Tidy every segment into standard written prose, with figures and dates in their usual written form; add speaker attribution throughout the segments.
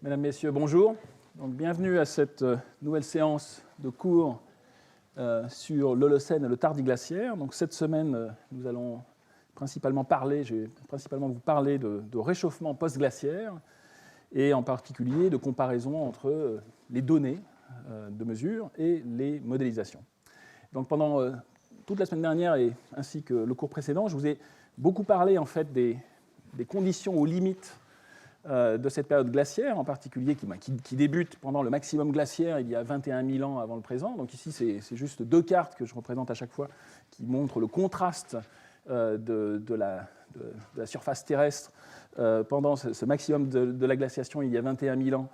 Speaker 1: Mesdames, Messieurs, bonjour. Donc, bienvenue à cette nouvelle séance de cours sur l'Holocène et le Tardiglaciaire. Donc, cette semaine, nous allons je vais principalement vous parler de réchauffement post-glaciaire et en particulier de comparaison entre les données de mesure et les modélisations. Donc, pendant toute la semaine dernière ainsi que le cours précédent, je vous ai beaucoup parlé en fait des conditions aux limites de cette période glaciaire, en particulier qui débute pendant le maximum glaciaire il y a 21 000 ans avant le présent. Donc ici, c'est juste deux cartes que je représente à chaque fois qui montrent le contraste de la surface terrestre pendant ce maximum de la glaciation il y a 21 000 ans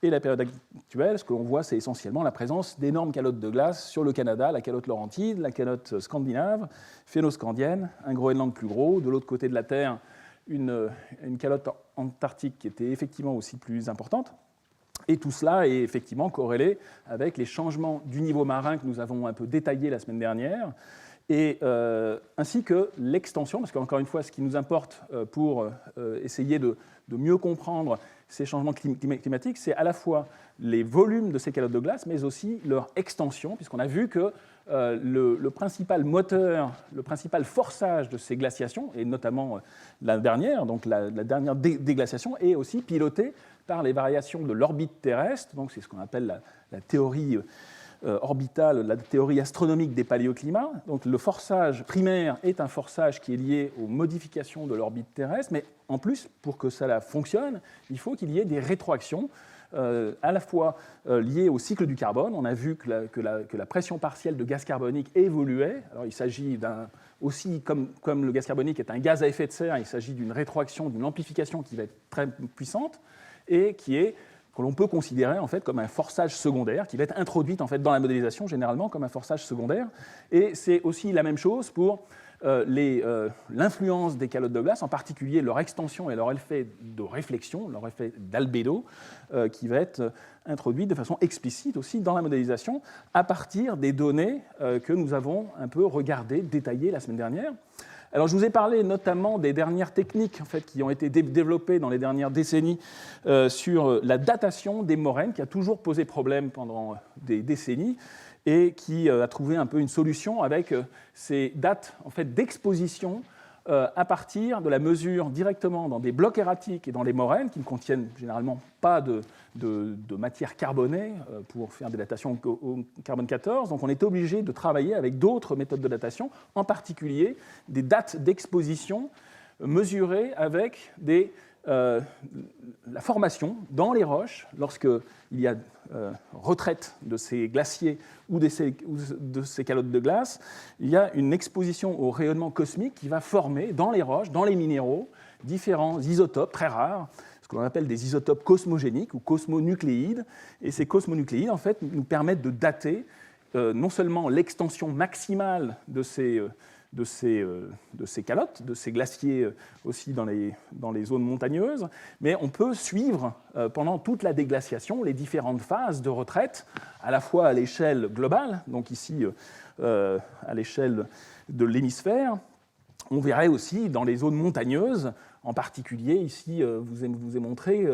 Speaker 1: et la période actuelle. Ce que l'on voit, c'est essentiellement la présence d'énormes calottes de glace sur le Canada, la calotte laurentide, la calotte scandinave, phénoscandienne, un Groenland plus gros, de l'autre côté de la Terre, une calotte antarctique qui était effectivement aussi plus importante. Et tout cela est effectivement corrélé avec les changements du niveau marin que nous avons un peu détaillés la semaine dernière, ainsi que l'extension, parce qu'encore une fois, ce qui nous importe pour essayer de mieux comprendre ces changements climatiques, c'est à la fois les volumes de ces calottes de glace, mais aussi leur extension, puisqu'on a vu que le principal moteur, le principal forçage de ces glaciations, et notamment la dernière, donc la dernière déglaciation, est aussi piloté par les variations de l'orbite terrestre. Donc c'est ce qu'on appelle la théorie orbitale, la théorie astronomique des paléoclimats. Donc le forçage primaire est un forçage qui est lié aux modifications de l'orbite terrestre, mais en plus, pour que cela fonctionne, il faut qu'il y ait des rétroactions, à la fois liées au cycle du carbone. On a vu que la pression partielle de gaz carbonique évoluait. Alors, il s'agit aussi, comme le gaz carbonique est un gaz à effet de serre, il s'agit d'une rétroaction, d'une amplification qui va être très puissante et que l'on peut considérer en fait comme un forçage secondaire, qui va être introduite en fait dans la modélisation généralement comme un forçage secondaire. Et c'est aussi la même chose pour l'influence des calottes de glace, en particulier leur extension et leur effet de réflexion, leur effet d'albédo, qui va être introduit de façon explicite aussi dans la modélisation à partir des données que nous avons un peu regardées, détaillées la semaine dernière. Alors, je vous ai parlé notamment des dernières techniques en fait, qui ont été développées dans les dernières décennies sur la datation des moraines, qui a toujours posé problème pendant des décennies, et qui a trouvé un peu une solution avec ces dates en fait, d'exposition à partir de la mesure directement dans des blocs erratiques et dans les moraines qui ne contiennent généralement pas de matière carbonée pour faire des datations au carbone 14. Donc on est obligé de travailler avec d'autres méthodes de datation, en particulier des dates d'exposition mesurées avec la formation dans les roches, lorsqu'il y a retraite de ces glaciers ou de ces calottes de glace, il y a une exposition au rayonnement cosmique qui va former dans les roches, dans les minéraux, différents isotopes très rares, ce que l'on appelle des isotopes cosmogéniques ou cosmonucléides. Et ces cosmonucléides, en fait, nous permettent de dater non seulement l'extension maximale de ces calottes, de ces glaciers aussi dans les zones montagneuses, mais on peut suivre pendant toute la déglaciation les différentes phases de retraite, à la fois à l'échelle globale, donc ici à l'échelle de l'hémisphère. On verrait aussi dans les zones montagneuses, en particulier ici, vous ai montré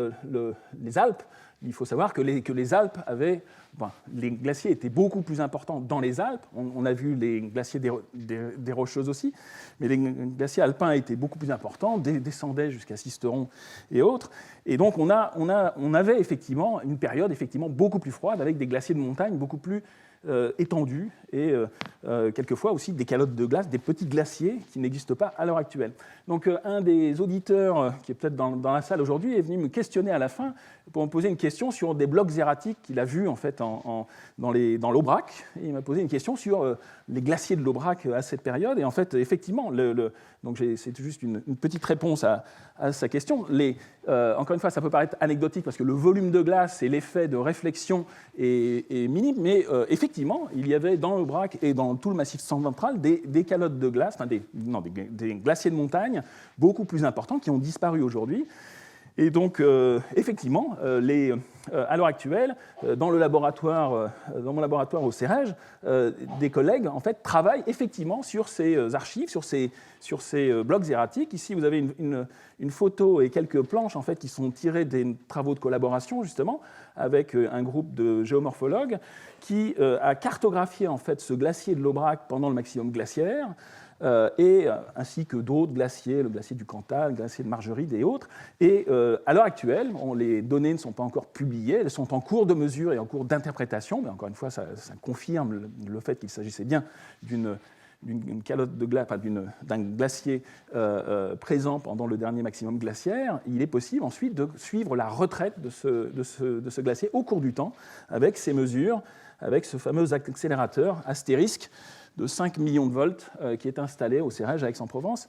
Speaker 1: les Alpes. Il faut savoir que les Alpes les glaciers étaient beaucoup plus importants dans les Alpes. On a vu les glaciers des Rocheuses aussi, mais les glaciers alpins étaient beaucoup plus importants, descendaient jusqu'à Sisteron et autres. Et donc on avait effectivement une période effectivement beaucoup plus froide avec des glaciers de montagne beaucoup plus étendus et quelquefois aussi des calottes de glace, des petits glaciers qui n'existent pas à l'heure actuelle. Donc un des auditeurs qui est peut-être dans la salle aujourd'hui est venu me questionner à la fin pour me poser une question sur des blocs erratiques qu'il a vus en fait dans l'Aubrac. Et il m'a posé une question sur les glaciers de l'Aubrac à cette période. Et en fait, effectivement, donc c'est juste une petite réponse à sa question. Encore une fois, ça peut paraître anecdotique parce que le volume de glace et l'effet de réflexion est minime, mais effectivement, il y avait dans l'Aubrac et dans tout le massif central des calottes de glace, des glaciers de montagne beaucoup plus importants qui ont disparu aujourd'hui. Et donc, effectivement, à l'heure actuelle, dans mon laboratoire au CEREJ, des collègues en fait, travaillent effectivement sur ces archives, sur ces blocs erratiques. Ici, vous avez une photo et quelques planches en fait, qui sont tirées des travaux de collaboration, justement, avec un groupe de géomorphologues qui a cartographié en fait, ce glacier de l'Aubrac pendant le maximum glaciaire, ainsi que d'autres glaciers, le glacier du Cantal, le glacier de Margeride et autres. Et à l'heure actuelle, les données ne sont pas encore publiées, elles sont en cours de mesure et en cours d'interprétation, mais encore une fois, ça confirme le fait qu'il s'agissait bien d'une calotte de glace, d'un glacier présent pendant le dernier maximum glaciaire. Il est possible ensuite de suivre la retraite de ce glacier au cours du temps avec ces mesures, avec ce fameux accélérateur astérisque de 5 millions de volts qui est installé au CEREJ à Aix-en-Provence.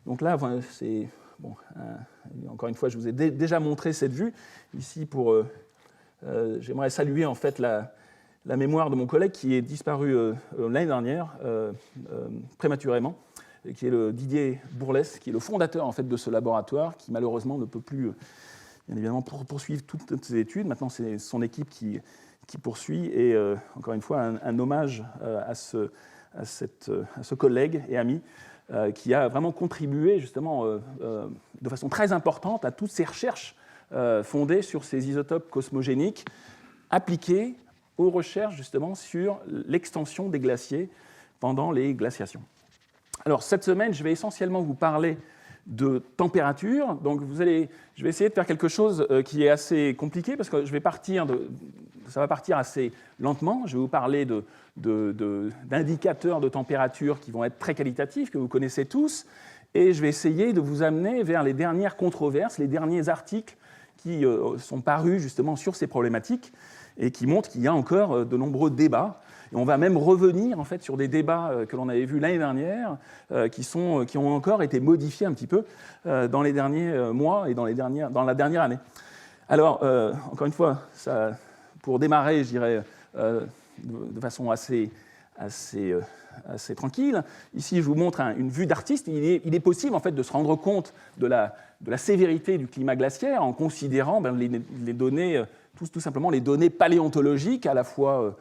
Speaker 1: Donc là, c'est... Bon, encore une fois, je vous ai déjà montré cette vue. Ici, j'aimerais saluer en fait la mémoire de mon collègue qui est disparu l'année dernière, prématurément, et qui est le Didier Bourlès, qui est le fondateur en fait, de ce laboratoire, qui malheureusement ne peut plus, bien évidemment, poursuivre toutes ses études. Maintenant, c'est son équipe qui poursuit. Et encore une fois, un hommage à ce collègue et ami qui a vraiment contribué justement de façon très importante à toutes ces recherches fondées sur ces isotopes cosmogéniques appliquées aux recherches justement sur l'extension des glaciers pendant les glaciations. Alors cette semaine, je vais essentiellement vous parler de température. Donc je vais essayer de faire quelque chose qui est assez compliqué parce que ça va partir assez lentement. Je vais vous parler d'indicateurs de température qui vont être très qualitatifs, que vous connaissez tous, et je vais essayer de vous amener vers les dernières controverses, les derniers articles qui sont parus justement sur ces problématiques et qui montrent qu'il y a encore de nombreux débats. Et on va même revenir en fait, sur des débats que l'on avait vus l'année dernière, qui ont encore été modifiés un petit peu dans les derniers mois et dans la dernière année. Alors, encore une fois, pour démarrer, je dirais, de façon assez tranquille, ici je vous montre une vue d'artiste. Il est possible en fait, de se rendre compte de la sévérité du climat glaciaire en considérant les données, tout simplement les données paléontologiques, à la fois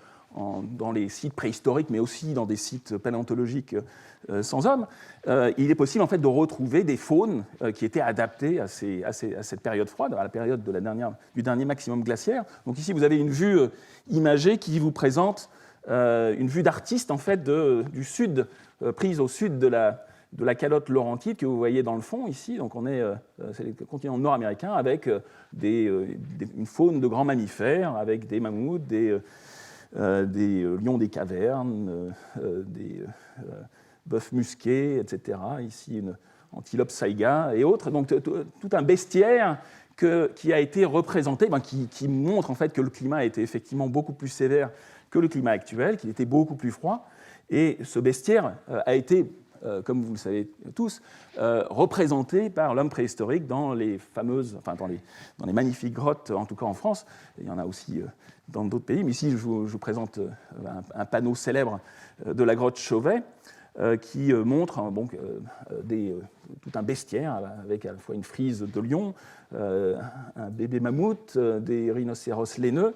Speaker 1: dans les sites préhistoriques, mais aussi dans des sites paléontologiques sans hommes. Il est possible en fait, de retrouver des faunes qui étaient adaptées à cette période froide, à la période du dernier maximum glaciaire. Donc ici, vous avez une vue imagée qui vous présente une vue d'artiste en fait, du sud, prise au sud de la calotte laurentide que vous voyez dans le fond ici. Donc c'est le continent nord-américain avec une faune de grands mammifères, avec des mammouths, des lions des cavernes, des bœufs musqués, etc. Ici, une antilope saïga et autres. Donc, tout un bestiaire qui a été représenté, qui montre en fait que le climat a été effectivement beaucoup plus sévère que le climat actuel, qu'il était beaucoup plus froid. Et ce bestiaire a été, comme vous le savez tous, représenté par l'homme préhistorique dans les dans les magnifiques grottes, en tout cas en France. Il y en a aussi dans d'autres pays, mais ici je vous présente un panneau célèbre de la grotte Chauvet qui montre tout un bestiaire avec à la fois une frise de lion, un bébé mammouth, des rhinocéros laineux,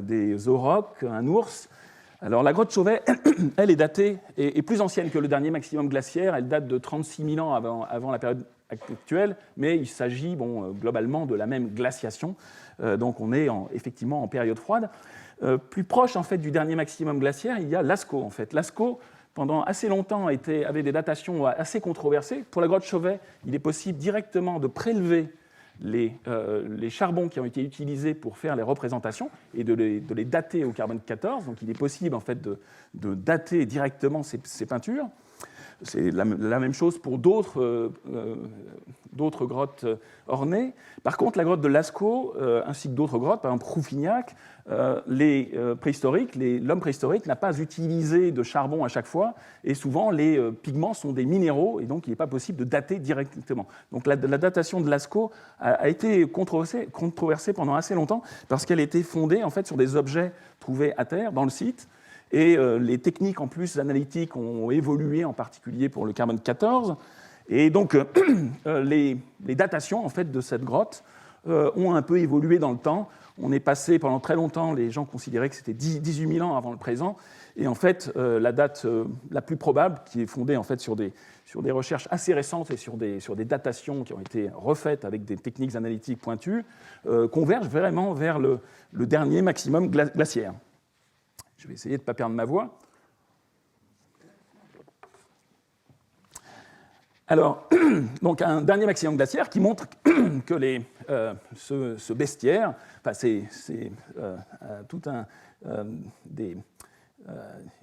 Speaker 1: des aurochs, un ours. Alors la grotte Chauvet, elle est datée, est plus ancienne que le dernier maximum glaciaire, elle date de 36 000 ans avant la période actuelle, mais il s'agit globalement de la même glaciation, donc on est effectivement en période froide. Plus proche en fait, du dernier maximum glaciaire, il y a Lascaux. En fait. Lascaux, pendant assez longtemps, avait des datations assez controversées. Pour la grotte Chauvet, il est possible directement de prélever les charbons qui ont été utilisés pour faire les représentations et de les dater au carbone 14. Donc il est possible en fait, de dater directement ces peintures. C'est la même chose pour d'autres grottes ornées. Par contre, la grotte de Lascaux, ainsi que d'autres grottes, par exemple Rouffignac, l'homme préhistorique n'a pas utilisé de charbon à chaque fois, et souvent les pigments sont des minéraux, et donc il n'est pas possible de dater directement. Donc la datation de Lascaux a été controversée pendant assez longtemps, parce qu'elle était fondée en fait, sur des objets trouvés à terre, dans le site. Et les techniques en plus analytiques ont évolué, en particulier pour le carbone 14. Et donc les datations en fait, de cette grotte ont un peu évolué dans le temps. On est passé pendant très longtemps, les gens considéraient que c'était 18 000 ans avant le présent. Et en fait, la date la plus probable, qui est fondée en fait sur des recherches assez récentes et sur des datations qui ont été refaites avec des techniques analytiques pointues, converge vraiment vers le dernier maximum glaciaire. Je vais essayer de ne pas perdre ma voix. Alors, donc un dernier maximum glaciaire qui montre que ce bestiaire, enfin, c'est tout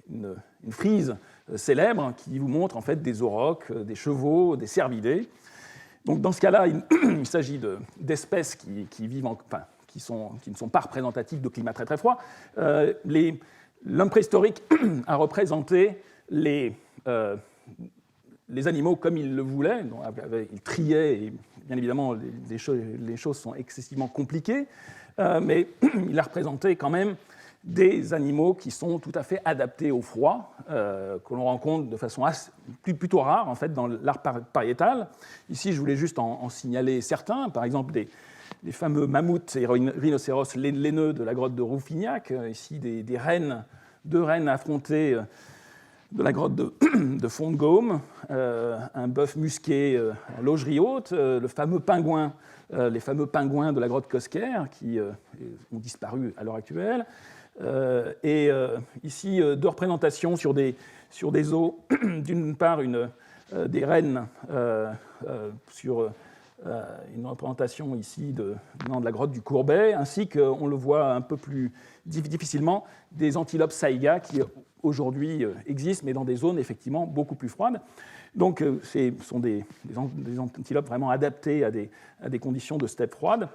Speaker 1: une frise célèbre qui vous montre en fait des aurochs, des chevaux, des cervidés. Donc dans ce cas-là, il s'agit d'espèces qui vivent qui ne sont pas représentatives de climats très très froids. L'homme préhistorique a représenté les animaux comme il le voulait. Donc, il triait, et bien évidemment, les choses sont excessivement compliquées, mais il a représenté quand même des animaux qui sont tout à fait adaptés au froid, que l'on rencontre de façon plutôt rare en fait, dans l'art pariétal. Ici, je voulais juste en signaler certains, par exemple les fameux mammouths et rhinocéros laineux de la grotte de Rouffignac, ici deux rennes affrontées de la grotte de Font-de-Gaume, un bœuf musqué à logerie haute, les fameux pingouins de la grotte Cosquer qui ont disparu à l'heure actuelle. Et ici, deux représentations sur des os. D'une part, des rennes sur une représentation ici venant de la grotte du Courbet, ainsi qu'on le voit un peu plus difficilement, des antilopes saïga qui aujourd'hui existent, mais dans des zones effectivement beaucoup plus froides. Donc, ce sont des antilopes vraiment adaptées à des conditions de steppe froide.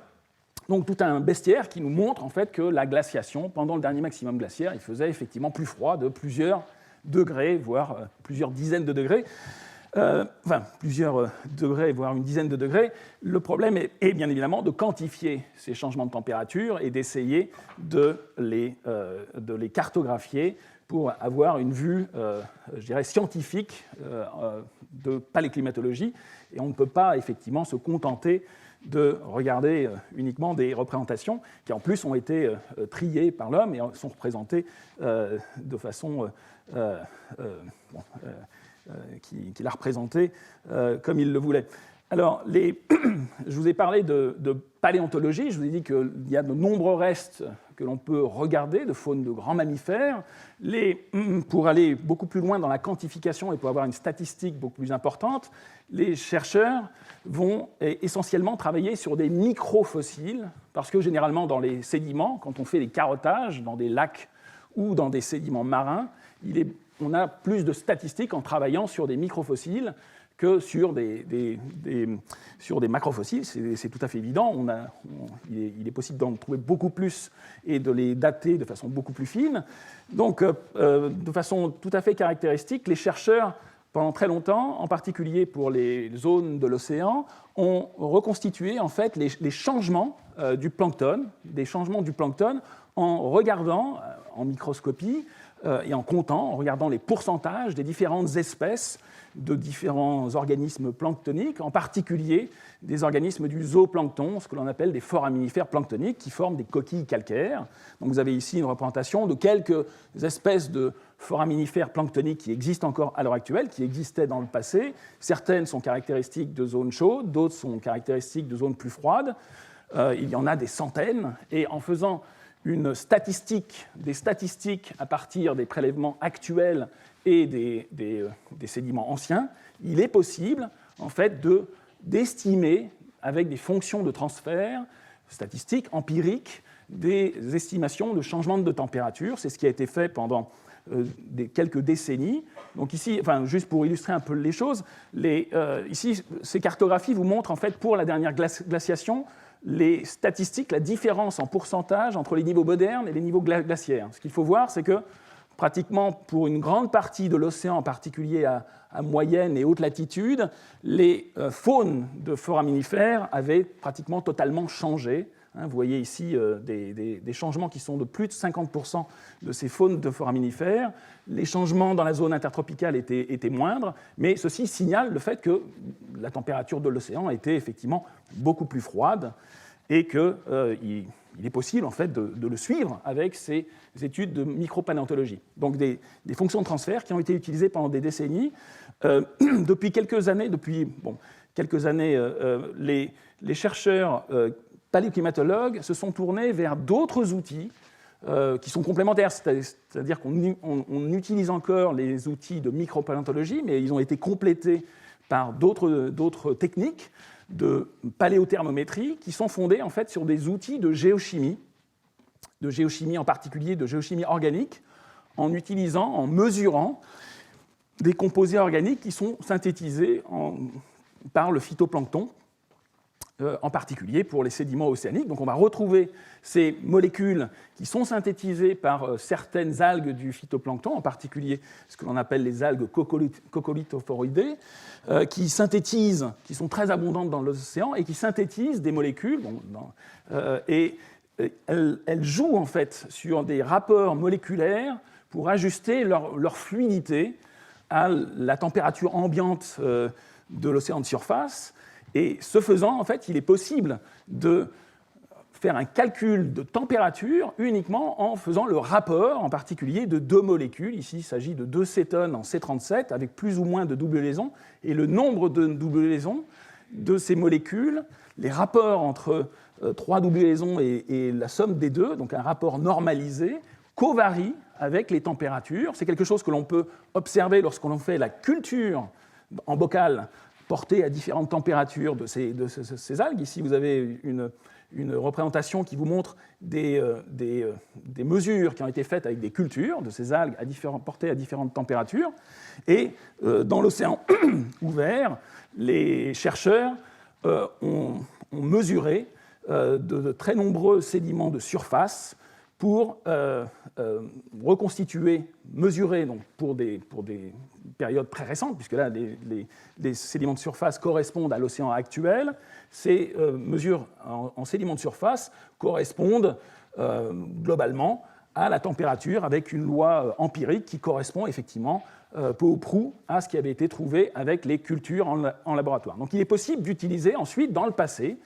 Speaker 1: Donc, tout un bestiaire qui nous montre en fait que la glaciation, pendant le dernier maximum glaciaire, il faisait effectivement plus froid de plusieurs degrés, voire plusieurs dizaines de degrés. Plusieurs degrés, voire une dizaine de degrés. Le problème est bien évidemment de quantifier ces changements de température et d'essayer de les cartographier pour avoir une vue, je dirais, scientifique de paléclimatologie. Et on ne peut pas effectivement se contenter de regarder uniquement des représentations qui en plus ont été triées par l'homme et sont représentées de façon qu'il a représenté comme il le voulait. Alors, je vous ai parlé de paléontologie, je vous ai dit qu'il y a de nombreux restes que l'on peut regarder de faune de grands mammifères. Pour aller beaucoup plus loin dans la quantification et pour avoir une statistique beaucoup plus importante, les chercheurs vont essentiellement travailler sur des microfossiles, parce que généralement dans les sédiments, quand on fait des carottages dans des lacs ou dans des sédiments marins, on a plus de statistiques en travaillant sur des microfossiles que sur des macrofossiles. C'est tout à fait évident. Il est possible d'en trouver beaucoup plus et de les dater de façon beaucoup plus fine. Donc, de façon tout à fait caractéristique, les chercheurs, pendant très longtemps, en particulier pour les zones de l'océan, ont reconstitué en fait les changements du plancton, en regardant en microscopie et en comptant, en regardant les pourcentages des différentes espèces de différents organismes planctoniques, en particulier des organismes du zooplancton, ce que l'on appelle des foraminifères planctoniques, qui forment des coquilles calcaires. Donc vous avez ici une représentation de quelques espèces de foraminifères planctoniques qui existent encore à l'heure actuelle, qui existaient dans le passé. Certaines sont caractéristiques de zones chaudes, d'autres sont caractéristiques de zones plus froides. Il y en a des centaines, et en faisant des statistiques à partir des prélèvements actuels et des sédiments anciens, il est possible en fait d'estimer avec des fonctions de transfert statistiques, empiriques, des estimations de changement de température. C'est ce qui a été fait pendant quelques décennies. Donc ici, juste pour illustrer un peu les choses, ici, ces cartographies vous montrent en fait pour la dernière glaciation les statistiques, la différence en pourcentage entre les niveaux modernes et les niveaux glaciaires. Ce qu'il faut voir, c'est que pratiquement pour une grande partie de l'océan, en particulier à moyenne et haute latitude, les faunes de foraminifères avaient pratiquement totalement changé. Vous voyez ici des changements qui sont de plus de 50% de ces faunes de foraminifères. Les changements dans la zone intertropicale étaient moindres, mais ceci signale le fait que la température de l'océan était effectivement beaucoup plus froide. et qu'il est possible en fait de le suivre avec ces études de micropaléontologie. Donc des fonctions de transfert qui ont été utilisées pendant des décennies. Depuis quelques années, les chercheurs paléoclimatologues se sont tournés vers d'autres outils qui sont complémentaires, c'est-à-dire qu'on utilise encore les outils de micropaléontologie, mais ils ont été complétés par d'autres techniques de paléothermométrie qui sont fondées en fait sur des outils de géochimie en particulier de géochimie organique, en mesurant des composés organiques qui sont synthétisés par le phytoplancton, en particulier pour les sédiments océaniques. Donc on va retrouver ces molécules qui sont synthétisées par certaines algues du phytoplancton, en particulier ce que l'on appelle les algues coccolithophoridées, qui sont très abondantes dans l'océan et qui synthétisent des molécules. Et elles jouent en fait sur des rapports moléculaires pour ajuster leur fluidité à la température ambiante de l'océan de surface. Et ce faisant, en fait, il est possible de faire un calcul de température uniquement en faisant le rapport, en particulier, de deux molécules. Ici, il s'agit de deux cétones en C37 avec plus ou moins de double liaisons. Et le nombre de double liaisons de ces molécules, les rapports entre trois double liaisons et la somme des deux, donc un rapport normalisé, covarie avec les températures. C'est quelque chose que l'on peut observer lorsqu'on fait la culture en bocal portée à différentes températures de ces algues. Ici, vous avez une représentation qui vous montre des mesures qui ont été faites avec des cultures de ces algues portées à différentes températures. Et dans l'océan ouvert, les chercheurs ont mesuré de très nombreux sédiments de surface pour mesurer donc pour des périodes très récentes, puisque là, les sédiments de surface correspondent à l'océan actuel. Ces mesures en sédiments de surface correspondent globalement à la température avec une loi empirique qui correspond effectivement peu ou prou à ce qui avait été trouvé avec les cultures en laboratoire. Donc il est possible d'utiliser ensuite, dans le passé,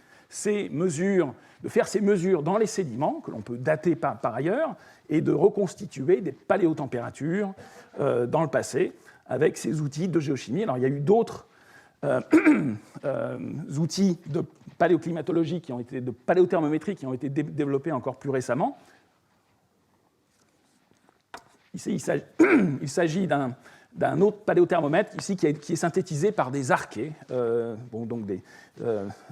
Speaker 1: de faire ces mesures dans les sédiments, que l'on peut dater par ailleurs, et de reconstituer des paléotempératures dans le passé avec ces outils de géochimie. Alors il y a eu d'autres outils de paléoclimatologie, de paléothermométrie qui ont été développés encore plus récemment. Ici, il s'agit d'un autre paléothermomètre ici qui est synthétisé par des archées,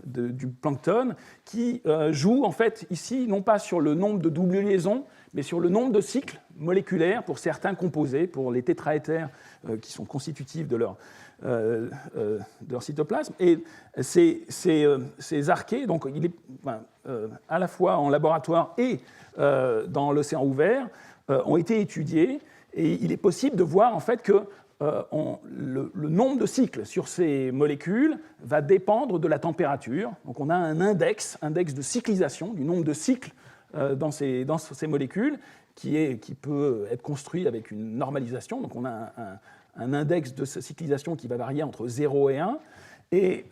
Speaker 1: du plancton, qui joue en fait ici non pas sur le nombre de double liaisons, mais sur le nombre de cycles moléculaires pour certains composés, pour les tétraéthers qui sont constitutifs de leur cytoplasme. Et ces archées, donc à la fois en laboratoire et dans l'océan ouvert, ont été étudiés. Et il est possible de voir en fait que le nombre de cycles sur ces molécules va dépendre de la température. Donc on a un index de cyclisation, du nombre de cycles dans ces molécules, qui peut être construit avec une normalisation. Donc on a un index de cyclisation qui va varier entre 0 et 1. Et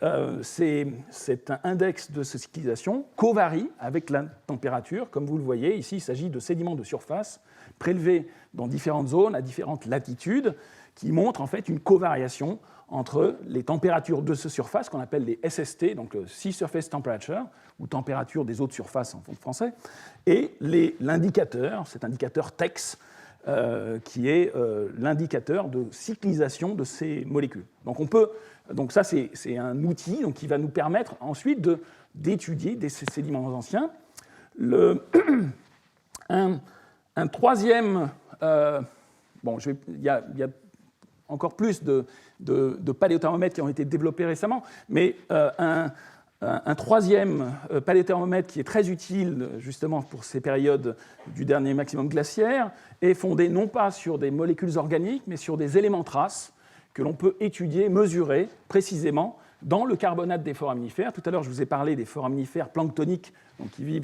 Speaker 1: cet index de cyclisation covarie avec la température. Comme vous le voyez, ici, il s'agit de sédiments de surface prélevés dans différentes zones, à différentes latitudes, qui montrent en fait une covariation entre les températures de cette surface, qu'on appelle les SST, donc Sea Surface Temperature, ou température des eaux de surface en français, et l'indicateur, cet indicateur TEX, qui est l'indicateur de cyclisation de ces molécules. Donc ça, c'est un outil qui va nous permettre ensuite d'étudier ces sédiments anciens. Un troisième... il y a encore plus de paléothermomètres qui ont été développés récemment, mais un troisième paléothermomètre qui est très utile justement pour ces périodes du dernier maximum glaciaire est fondé non pas sur des molécules organiques, mais sur des éléments traces que l'on peut étudier, mesurer précisément dans le carbonate des foraminifères. Tout à l'heure, je vous ai parlé des foraminifères planctoniques donc qui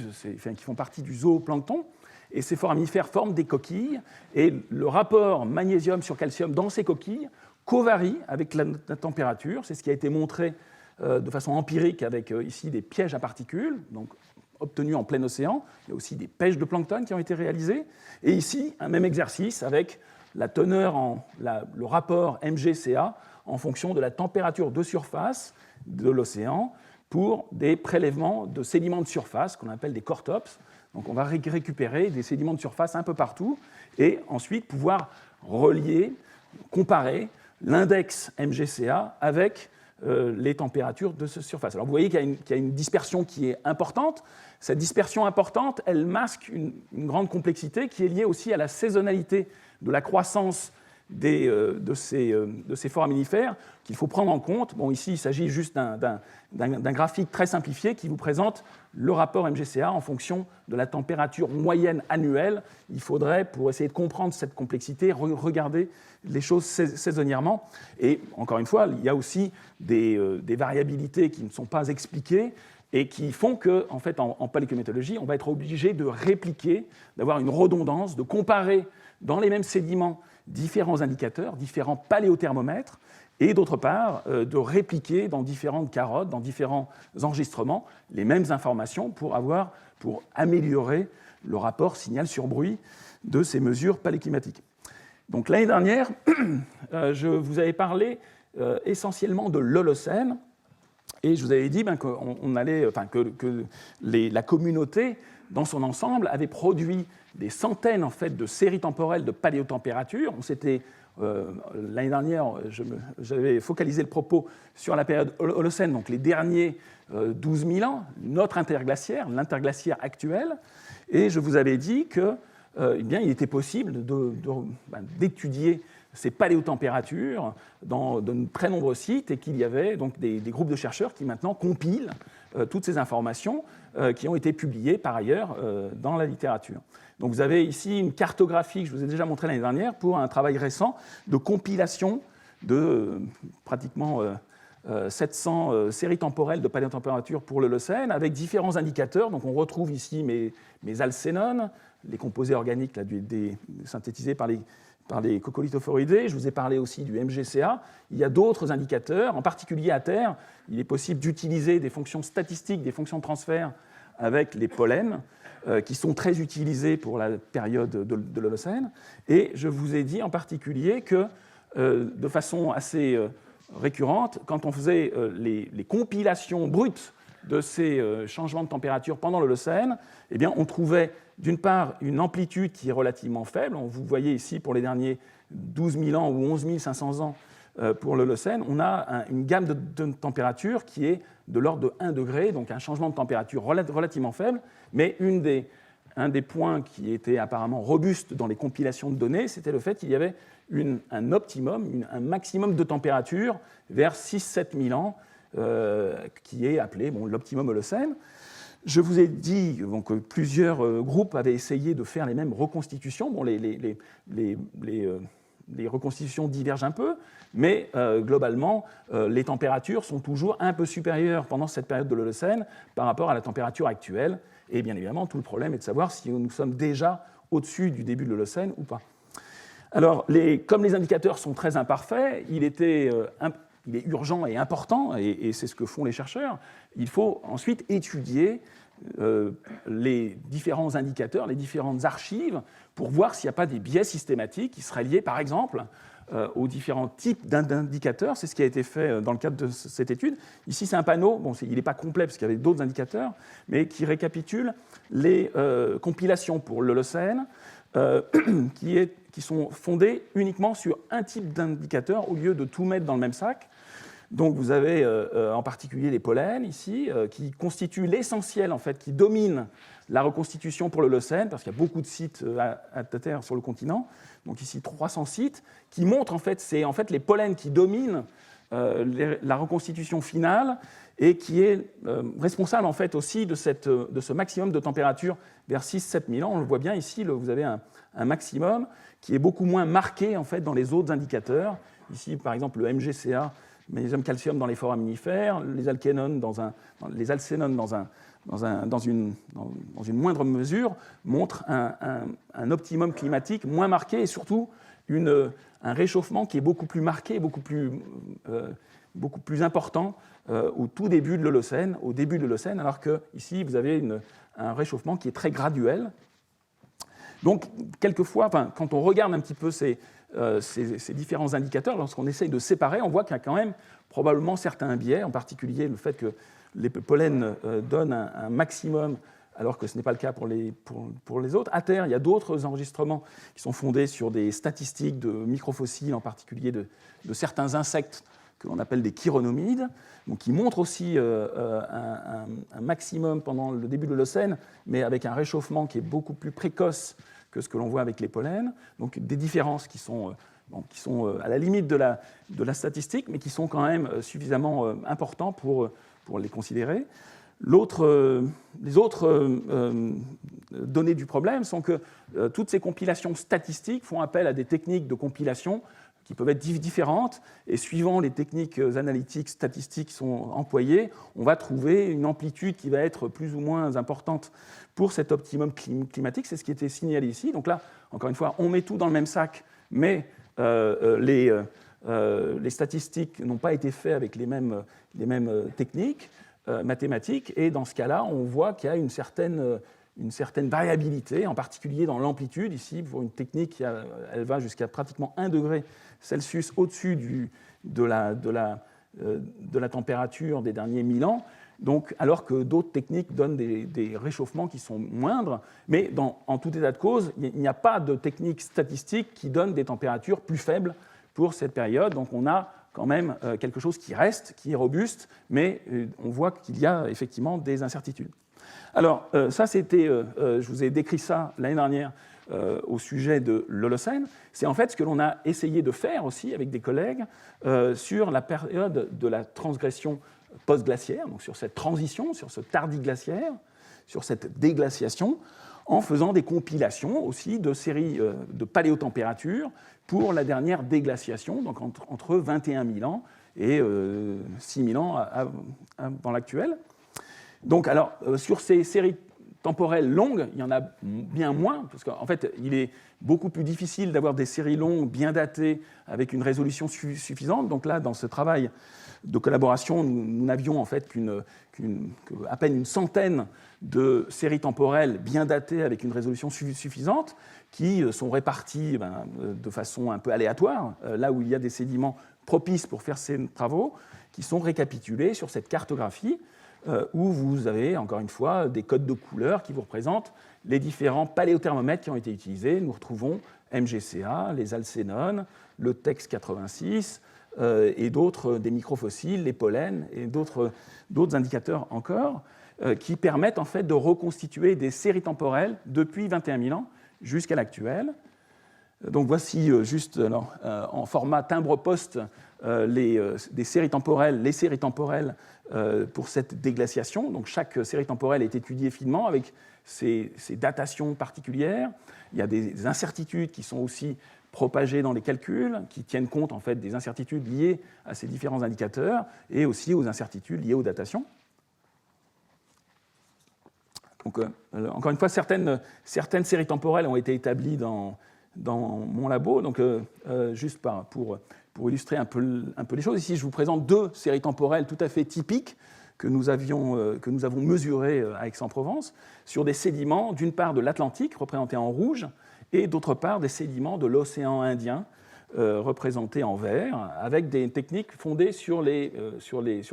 Speaker 1: font partie du zooplancton. Et ces foraminifères forment des coquilles, et le rapport magnésium sur calcium dans ces coquilles covarie avec la température. C'est ce qui a été montré de façon empirique avec ici des pièges à particules. Donc, obtenues en plein océan. Il y a aussi des pêches de plancton qui ont été réalisées. Et ici, un même exercice avec la teneur le rapport MgCA en fonction de la température de surface de l'océan pour des prélèvements de sédiments de surface qu'on appelle des cortops. Donc on va récupérer des sédiments de surface un peu partout et ensuite pouvoir relier, comparer l'index MgCA avec les températures de cette surface. Alors vous voyez qu'il y a une dispersion qui est importante. Cette dispersion importante, elle masque une grande complexité qui est liée aussi à la saisonnalité de la croissance de ces foraminifères qu'il faut prendre en compte. Bon, ici, il s'agit juste d'un graphique très simplifié qui vous présente le rapport MgCA en fonction de la température moyenne annuelle. Il faudrait, pour essayer de comprendre cette complexité, regarder les choses saisonnièrement. Et encore une fois, il y a aussi des variabilités qui ne sont pas expliquées et qui font qu'en fait, en paléoclimatologie, on va être obligé de répliquer, d'avoir une redondance, de comparer dans les mêmes sédiments différents indicateurs, différents paléothermomètres, et d'autre part, de répliquer dans différentes carottes, dans différents enregistrements, les mêmes informations pour améliorer le rapport signal sur bruit de ces mesures paléoclimatiques. Donc l'année dernière, je vous avais parlé essentiellement de l'Holocène, et je vous avais dit que la communauté, dans son ensemble, avait produit des centaines en fait, de séries temporelles de paléotempérature. L'année dernière, j'avais focalisé le propos sur la période Holocène, donc les derniers 12 000 ans, notre interglaciaire, l'interglaciaire actuel, et je vous avais dit qu'il était possible d'étudier ces paléotempératures dans de très nombreux sites et qu'il y avait donc des groupes de chercheurs qui maintenant compilent toutes ces informations qui ont été publiées par ailleurs dans la littérature. Donc vous avez ici une cartographie que je vous ai déjà montrée l'année dernière pour un travail récent de compilation de pratiquement 700 séries temporelles de paléotempérature pour l'Holocène avec différents indicateurs. Donc on retrouve ici mes alcénones, les composés organiques synthétisés par les coccolithophoridés. Je vous ai parlé aussi du MgCA. Il y a d'autres indicateurs, en particulier à terre. Il est possible d'utiliser des fonctions statistiques, des fonctions de transfert avec les pollens, qui sont très utilisés pour la période de l'Holocène. Et je vous ai dit en particulier que, de façon assez récurrente, quand on faisait les compilations brutes de ces changements de température pendant l'Holocène, eh bien, on trouvait d'une part une amplitude qui est relativement faible. Vous voyez ici pour les derniers 12 000 ans ou 11 500 ans pour l'Holocène, on a une gamme de température qui est de l'ordre de 1 degré, donc un changement de température relativement faible, mais un des points qui était apparemment robuste dans les compilations de données, c'était le fait qu'il y avait un optimum, un maximum de température vers 6 000 à 7 000 ans, qui est appelé l'optimum Holocène. Je vous ai dit que plusieurs groupes avaient essayé de faire les mêmes reconstitutions. Bon, les reconstitutions divergent un peu, mais globalement, les températures sont toujours un peu supérieures pendant cette période de l'Holocène par rapport à la température actuelle. Et bien évidemment, tout le problème est de savoir si nous sommes déjà au-dessus du début de l'Holocène ou pas. Alors, comme les indicateurs sont très imparfaits, il est urgent et important, et c'est ce que font les chercheurs, il faut ensuite étudier les différents indicateurs, les différentes archives, pour voir s'il n'y a pas des biais systématiques qui seraient liés, par exemple, aux différents types d'indicateurs. C'est ce qui a été fait dans le cadre de cette étude. Ici, c'est un panneau, il n'est pas complet parce qu'il y avait d'autres indicateurs, mais qui récapitule les compilations pour l'Holocène, qui sont fondées uniquement sur un type d'indicateur au lieu de tout mettre dans le même sac. Donc vous avez en particulier les pollens ici, qui constituent l'essentiel, en fait, qui domine la reconstitution pour l'Holocène, parce qu'il y a beaucoup de sites à terre sur le continent. Donc ici 300 sites qui montrent c'est les pollens qui dominent la reconstitution finale et qui est responsable en fait aussi de ce maximum de température vers 6 000 à 7 000 ans. On le voit bien ici, vous avez un maximum qui est beaucoup moins marqué en fait dans les autres indicateurs. Ici par exemple le MgCA, magnésium calcium dans les foraminifères, les alcénones dans une moindre mesure montrent un optimum climatique moins marqué et surtout un réchauffement qui est beaucoup plus marqué, beaucoup plus important au tout début de l'Holocène, alors que ici vous avez réchauffement qui est très graduel. Donc, quelquefois, quand on regarde un petit peu ces différents indicateurs, lorsqu'on essaye de séparer, on voit qu'il y a quand même probablement certains biais, en particulier le fait que les pollens donnent un maximum, alors que ce n'est pas le cas pour les autres. À terre, il y a d'autres enregistrements qui sont fondés sur des statistiques de microfossiles, en particulier de certains insectes que l'on appelle des chironomides, donc qui montrent aussi un maximum pendant le début de l'Holocène, mais avec un réchauffement qui est beaucoup plus précoce que ce que l'on voit avec les pollens. Donc des différences qui sont à la limite de la statistique, mais qui sont quand même suffisamment importants pour les considérer. Les autres données du problème sont que toutes ces compilations statistiques font appel à des techniques de compilation qui peuvent être différentes, et suivant les techniques analytiques, statistiques qui sont employées, on va trouver une amplitude qui va être plus ou moins importante pour cet optimum climatique. C'est ce qui était signalé ici. Donc là, encore une fois, on met tout dans le même sac, mais les statistiques n'ont pas été faites avec les mêmes techniques mathématiques, et dans ce cas-là, on voit qu'il y a une certaine variabilité, en particulier dans l'amplitude. Ici, pour une technique, elle va jusqu'à pratiquement 1 degré Celsius au-dessus de la température des derniers 1000 ans, donc, alors que d'autres techniques donnent des réchauffements qui sont moindres. Mais en tout état de cause, il n'y a pas de technique statistique qui donne des températures plus faibles pour cette période. Donc on a quand même quelque chose qui reste, qui est robuste, mais on voit qu'il y a effectivement des incertitudes. Alors, ça, je vous ai décrit ça l'année dernière au sujet de l'Holocène. C'est en fait ce que l'on a essayé de faire aussi avec des collègues sur la période de la transgression post-glaciaire, donc sur cette transition, sur ce tardiglaciaire, sur cette déglaciation, en faisant des compilations aussi de séries de paléotempératures pour la dernière déglaciation, donc entre 21 000 ans et 6 000 ans dans l'actuel. Donc, alors, sur ces séries temporelles longues, il y en a bien moins, parce qu'en fait, il est beaucoup plus difficile d'avoir des séries longues bien datées avec une résolution suffisante. Donc là, dans ce travail de collaboration, nous n'avions en fait à peine une centaine de séries temporelles bien datées avec une résolution suffisante, qui sont réparties de façon un peu aléatoire, là où il y a des sédiments propices pour faire ces travaux, qui sont récapitulés sur cette cartographie, où vous avez, encore une fois, des codes de couleurs qui vous représentent les différents paléothermomètres qui ont été utilisés. Nous retrouvons MGCA, les alcénones, le TEX 86, et d'autres, des microfossiles, les pollens, et d'autres indicateurs encore, qui permettent en fait de reconstituer des séries temporelles depuis 21 000 ans jusqu'à l'actuel. Donc voici juste en format timbre-poste les séries temporelles pour cette déglaciation. Donc chaque série temporelle est étudiée finement avec ses datations particulières. Il y a des incertitudes qui sont aussi propagées dans les calculs, qui tiennent compte en fait des incertitudes liées à ces différents indicateurs et aussi aux incertitudes liées aux datations. Donc, encore une fois, certaines séries temporelles ont été établies dans mon labo. Donc, juste pour illustrer un peu les choses, ici, je vous présente 2 séries temporelles tout à fait typiques que nous avons mesurées à Aix-en-Provence sur des sédiments, d'une part de l'Atlantique, représentés en rouge, et d'autre part des sédiments de l'océan Indien, représentés en vert, avec des techniques fondées sur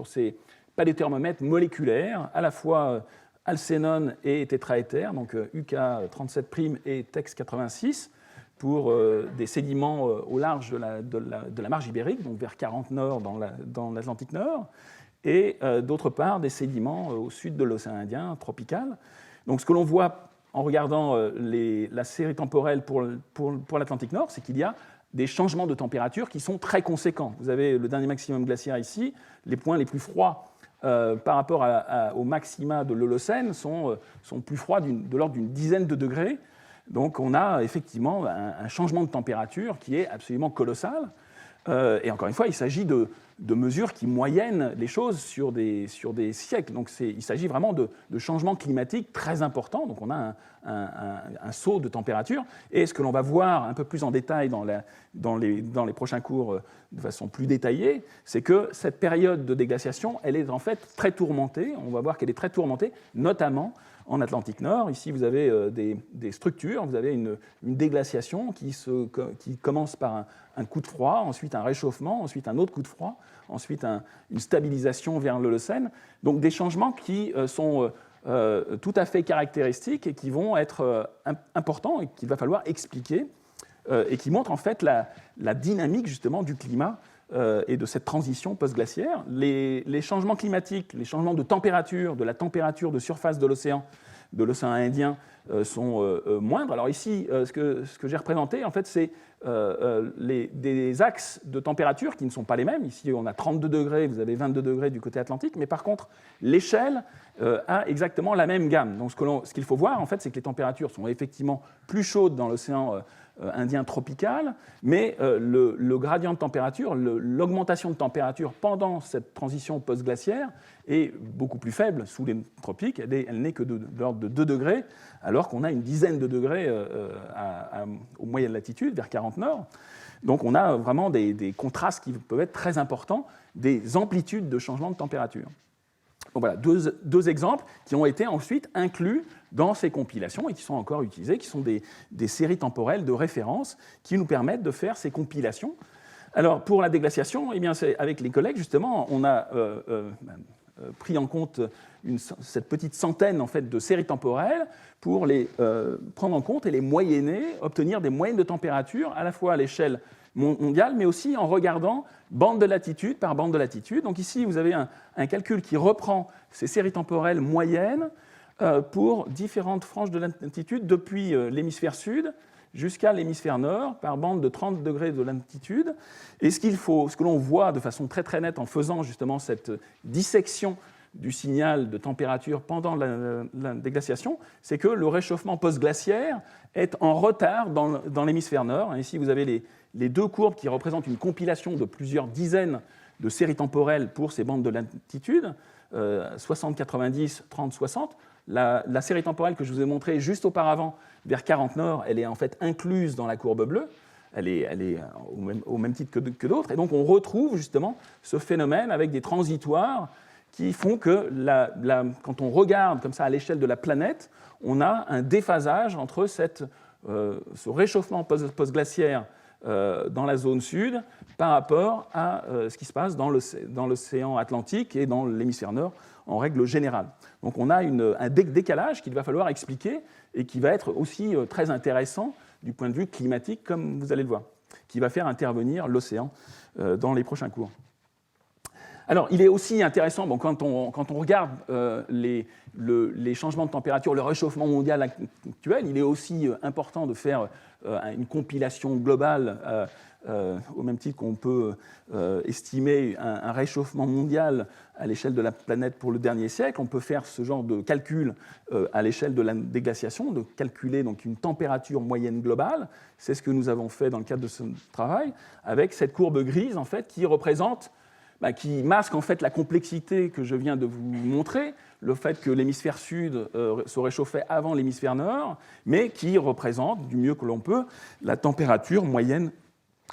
Speaker 1: ces paléothermomètres moléculaires, à la fois alcénone et tétraéther, donc UK37' et TEX 86, pour des sédiments au large de la marge ibérique, donc vers 40 nord dans l'Atlantique Nord, et d'autre part des sédiments au sud de l'océan Indien tropical. Donc ce que l'on voit en regardant la série temporelle pour l'Atlantique Nord, c'est qu'il y a des changements de température qui sont très conséquents. Vous avez le dernier maximum glaciaire ici, les points les plus froids par rapport au maxima de l'Holocène sont plus froids de l'ordre d'une dizaine de degrés. Donc on a effectivement un changement de température qui est absolument colossal. Et encore une fois, il s'agit de mesures qui moyennent les choses sur des siècles. Donc il s'agit vraiment de changements climatiques très importants. Donc on a un saut de température. Et ce que l'on va voir un peu plus en détail dans les prochains cours de façon plus détaillée, c'est que cette période de déglaciation, elle est en fait très tourmentée. On va voir qu'elle est très tourmentée, notamment en Atlantique Nord. Ici, vous avez des structures, vous avez une déglaciation qui commence par un coup de froid, ensuite un réchauffement, ensuite un autre coup de froid, ensuite une stabilisation vers l'Holocène. Donc des changements qui sont tout à fait caractéristiques et qui vont être importants et qu'il va falloir expliquer et qui montrent en fait la dynamique justement du climat et de cette transition post-glaciaire. Les changements climatiques, les changements de température, de la température de surface de l'océan Indien sont moindres. Alors ici, ce que j'ai représenté, en fait, c'est des axes de température qui ne sont pas les mêmes. Ici, on a 32 degrés, vous avez 22 degrés du côté atlantique, mais par contre, l'échelle a exactement la même gamme. Donc ce qu'il faut voir, en fait, c'est que les températures sont effectivement plus chaudes dans l'océan Indien tropical, mais le gradient de température, l'augmentation de température pendant cette transition post-glaciaire est beaucoup plus faible sous les tropiques. Elle n'est que de l'ordre de 2 degrés, alors qu'on a une dizaine de degrés aux moyennes latitudes, vers 40 nord. Donc on a vraiment des contrastes qui peuvent être très importants, des amplitudes de changement de température. Donc voilà, deux exemples qui ont été ensuite inclus dans ces compilations et qui sont encore utilisés, qui sont des séries temporelles de référence qui nous permettent de faire ces compilations. Alors pour la déglaciation, eh bien, avec les collègues, justement, on a pris en compte cette petite centaine en fait, de séries temporelles pour les prendre en compte et les moyenner, obtenir des moyennes de température à la fois à l'échelle mondiale, mais aussi en regardant bande de latitude par bande de latitude. Donc ici, vous avez un calcul qui reprend ces séries temporelles moyennes pour différentes franges de latitude depuis l'hémisphère sud jusqu'à l'hémisphère nord par bande de 30 degrés de latitude. Et ce que l'on voit de façon très très nette en faisant justement cette dissection du signal de température pendant la déglaciation, c'est que le réchauffement post-glaciaire est en retard dans l'hémisphère nord. Ici, vous avez les deux courbes qui représentent une compilation de plusieurs dizaines de séries temporelles pour ces bandes de latitude, 60, 90, 30, 60. La série temporelle que je vous ai montrée juste auparavant, vers 40 nord, elle est en fait incluse dans la courbe bleue. Elle est au même titre que d'autres. Et donc, on retrouve justement ce phénomène avec des transitoires qui font que quand on regarde comme ça à l'échelle de la planète, on a un déphasage entre ce réchauffement post-glaciaire dans la zone sud par rapport à ce qui se passe dans l'océan Atlantique et dans l'hémisphère nord en règle générale. Donc on a un décalage qu'il va falloir expliquer et qui va être aussi très intéressant du point de vue climatique, comme vous allez le voir, qui va faire intervenir l'océan dans les prochains cours. Alors, il est aussi intéressant, quand on regarde les changements de température, le réchauffement mondial actuel, il est aussi important de faire une compilation globale, au même titre qu'on peut estimer un réchauffement mondial à l'échelle de la planète pour le dernier siècle. On peut faire ce genre de calcul à l'échelle de la déglaciation, de calculer donc une température moyenne globale. C'est ce que nous avons fait dans le cadre de ce travail, avec cette courbe grise en fait, qui masque en fait la complexité que je viens de vous montrer, le fait que l'hémisphère sud se réchauffait avant l'hémisphère nord, mais qui représente, du mieux que l'on peut, la température moyenne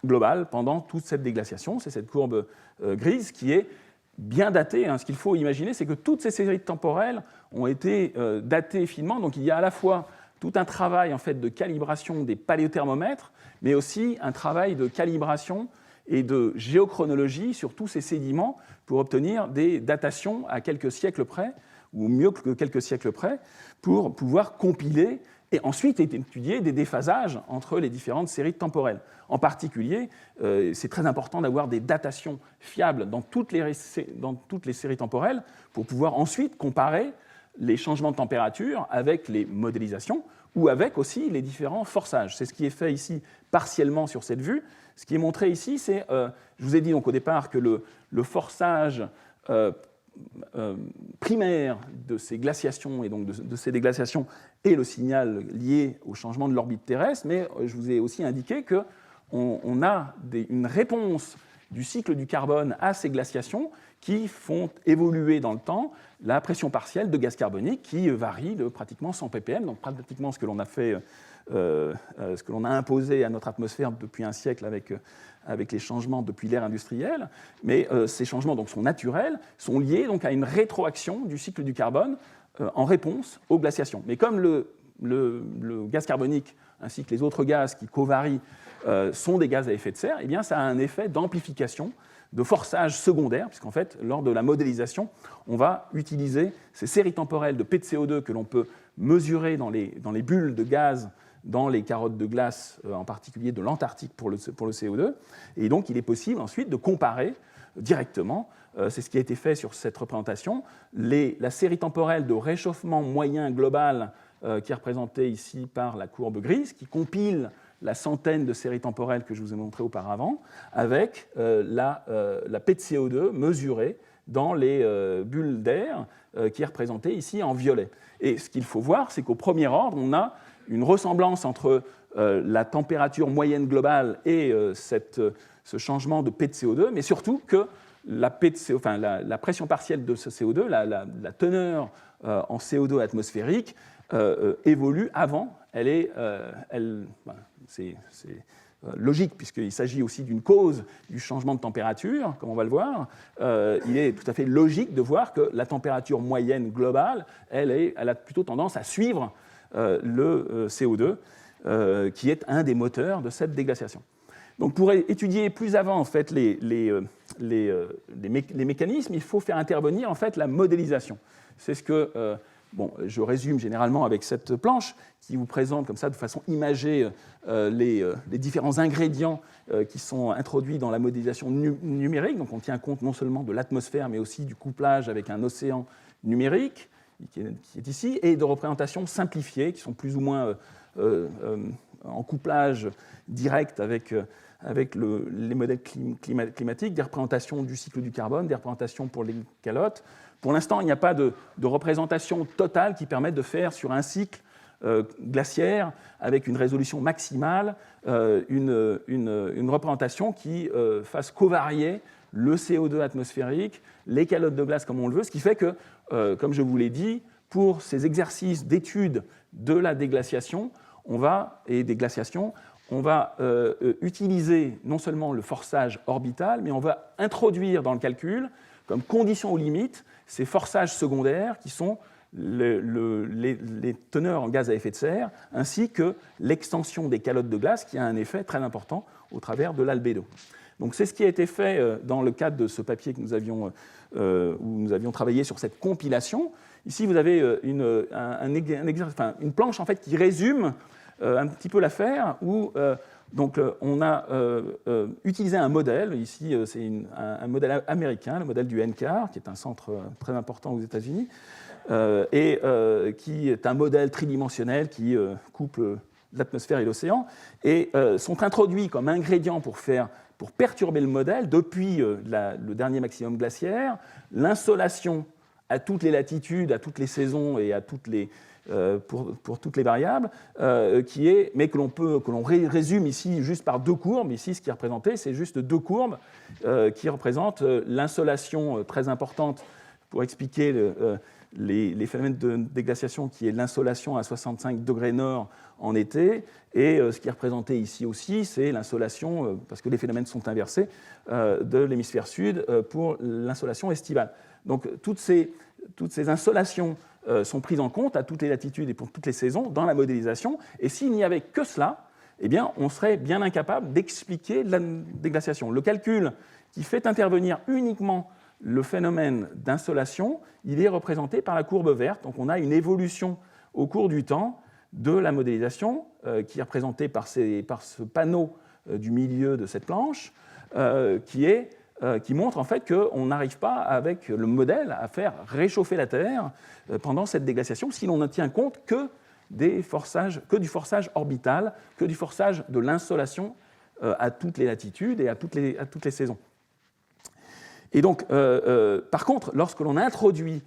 Speaker 1: globale pendant toute cette déglaciation. C'est cette courbe grise qui est bien datée. Ce qu'il faut imaginer, c'est que toutes ces séries temporelles ont été datées finement. Donc il y a à la fois tout un travail en fait, de calibration des paléothermomètres, mais aussi un travail de calibration et de géochronologie sur tous ces sédiments pour obtenir des datations à quelques siècles près, ou mieux que quelques siècles près, pour pouvoir compiler et ensuite étudier des déphasages entre les différentes séries temporelles. En particulier, c'est très important d'avoir des datations fiables dans toutes les séries temporelles pour pouvoir ensuite comparer les changements de température avec les modélisations ou avec aussi les différents forçages. C'est ce qui est fait ici partiellement sur cette vue. Ce qui est montré ici, c'est, je vous ai dit donc au départ que le forçage primaire de ces glaciations et donc de ces déglaciations est le signal lié au changement de l'orbite terrestre, mais je vous ai aussi indiqué qu'on a une réponse du cycle du carbone à ces glaciations qui font évoluer dans le temps la pression partielle de gaz carbonique qui varie de pratiquement 100 ppm, donc pratiquement ce que l'on a fait, ce que l'on a imposé à notre atmosphère depuis un siècle avec les changements depuis l'ère industrielle. Mais ces changements donc, sont naturels, sont liés donc, à une rétroaction du cycle du carbone en réponse aux glaciations. Mais comme le gaz carbonique ainsi que les autres gaz qui covarient sont des gaz à effet de serre, eh bien, ça a un effet d'amplification, de forçage secondaire, puisqu'en fait, lors de la modélisation, on va utiliser ces séries temporelles de P de CO2 que l'on peut mesurer dans les bulles de gaz dans les carottes de glace, en particulier de l'Antarctique pour le CO2. Et donc, il est possible ensuite de comparer directement, c'est ce qui a été fait sur cette représentation, la série temporelle de réchauffement moyen global qui est représentée ici par la courbe grise, qui compile la centaine de séries temporelles que je vous ai montrées auparavant, avec la P de CO2 mesurée dans les bulles d'air, qui est représentée ici en violet. Et ce qu'il faut voir, c'est qu'au premier ordre, on a une ressemblance entre la température moyenne globale et ce changement de P de CO2, mais surtout que la pression partielle de ce CO2, la teneur en CO2 atmosphérique, évolue avant. C'est logique, puisqu'il s'agit aussi d'une cause du changement de température, comme on va le voir. Il est tout à fait logique de voir que la température moyenne globale, elle a plutôt tendance à suivre le CO2, qui est un des moteurs de cette déglaciation. Donc, pour étudier plus avant en fait, les mécanismes, il faut faire intervenir en fait, la modélisation. C'est ce que je résume généralement avec cette planche qui vous présente comme ça de façon imagée les différents ingrédients qui sont introduits dans la modélisation numérique. Donc on tient compte non seulement de l'atmosphère, mais aussi du couplage avec un océan numérique qui est ici, et de représentations simplifiées qui sont plus ou moins en couplage direct avec les modèles climatiques, des représentations du cycle du carbone, des représentations pour les calottes. Pour l'instant, il n'y a pas de représentation totale qui permette de faire sur un cycle glaciaire avec une résolution maximale une représentation qui fasse covarier le CO2 atmosphérique, les calottes de glace comme on le veut, ce qui fait que, comme je vous l'ai dit, pour ces exercices d'étude de la déglaciation et des glaciations, on va utiliser non seulement le forçage orbital, mais on va introduire dans le calcul, comme condition aux limites, ces forçages secondaires qui sont les teneurs en gaz à effet de serre, ainsi que l'extension des calottes de glace qui a un effet très important au travers de l'albédo. Donc c'est ce qui a été fait dans le cadre de ce papier que où nous avions travaillé sur cette compilation. Ici, vous avez une planche en fait, qui résume un petit peu l'affaire, où on a utilisé un modèle. Ici, c'est un modèle américain, le modèle du NCAR, qui est un centre très important aux États-Unis, et qui est un modèle tridimensionnel qui couple l'atmosphère et l'océan, et sont introduits comme ingrédients pour perturber le modèle depuis le dernier maximum glaciaire, l'insolation à toutes les latitudes, à toutes les saisons et à pour toutes les variables, mais que l'on résume ici juste par deux courbes. Ici, ce qui est représenté, c'est juste deux courbes qui représentent l'insolation très importante pour expliquer les phénomènes de déglaciation, qui est l'insolation à 65 degrés nord en été, et ce qui est représenté ici aussi, c'est l'insolation, parce que les phénomènes sont inversés, de l'hémisphère sud pour l'insolation estivale. Donc toutes ces insolations sont prises en compte à toutes les latitudes et pour toutes les saisons dans la modélisation, et s'il n'y avait que cela, eh bien, on serait bien incapable d'expliquer la déglaciation. Le calcul qui fait intervenir uniquement le phénomène d'insolation, il est représenté par la courbe verte. Donc on a une évolution au cours du temps de la modélisation qui est représentée par ce panneau du milieu de cette planche, qui montre en fait qu'on n'arrive pas avec le modèle à faire réchauffer la Terre pendant cette déglaciation si l'on ne tient compte que du forçage orbital, que du forçage de l'insolation à toutes les latitudes et à toutes les saisons. Et donc, par contre, lorsque l'on introduit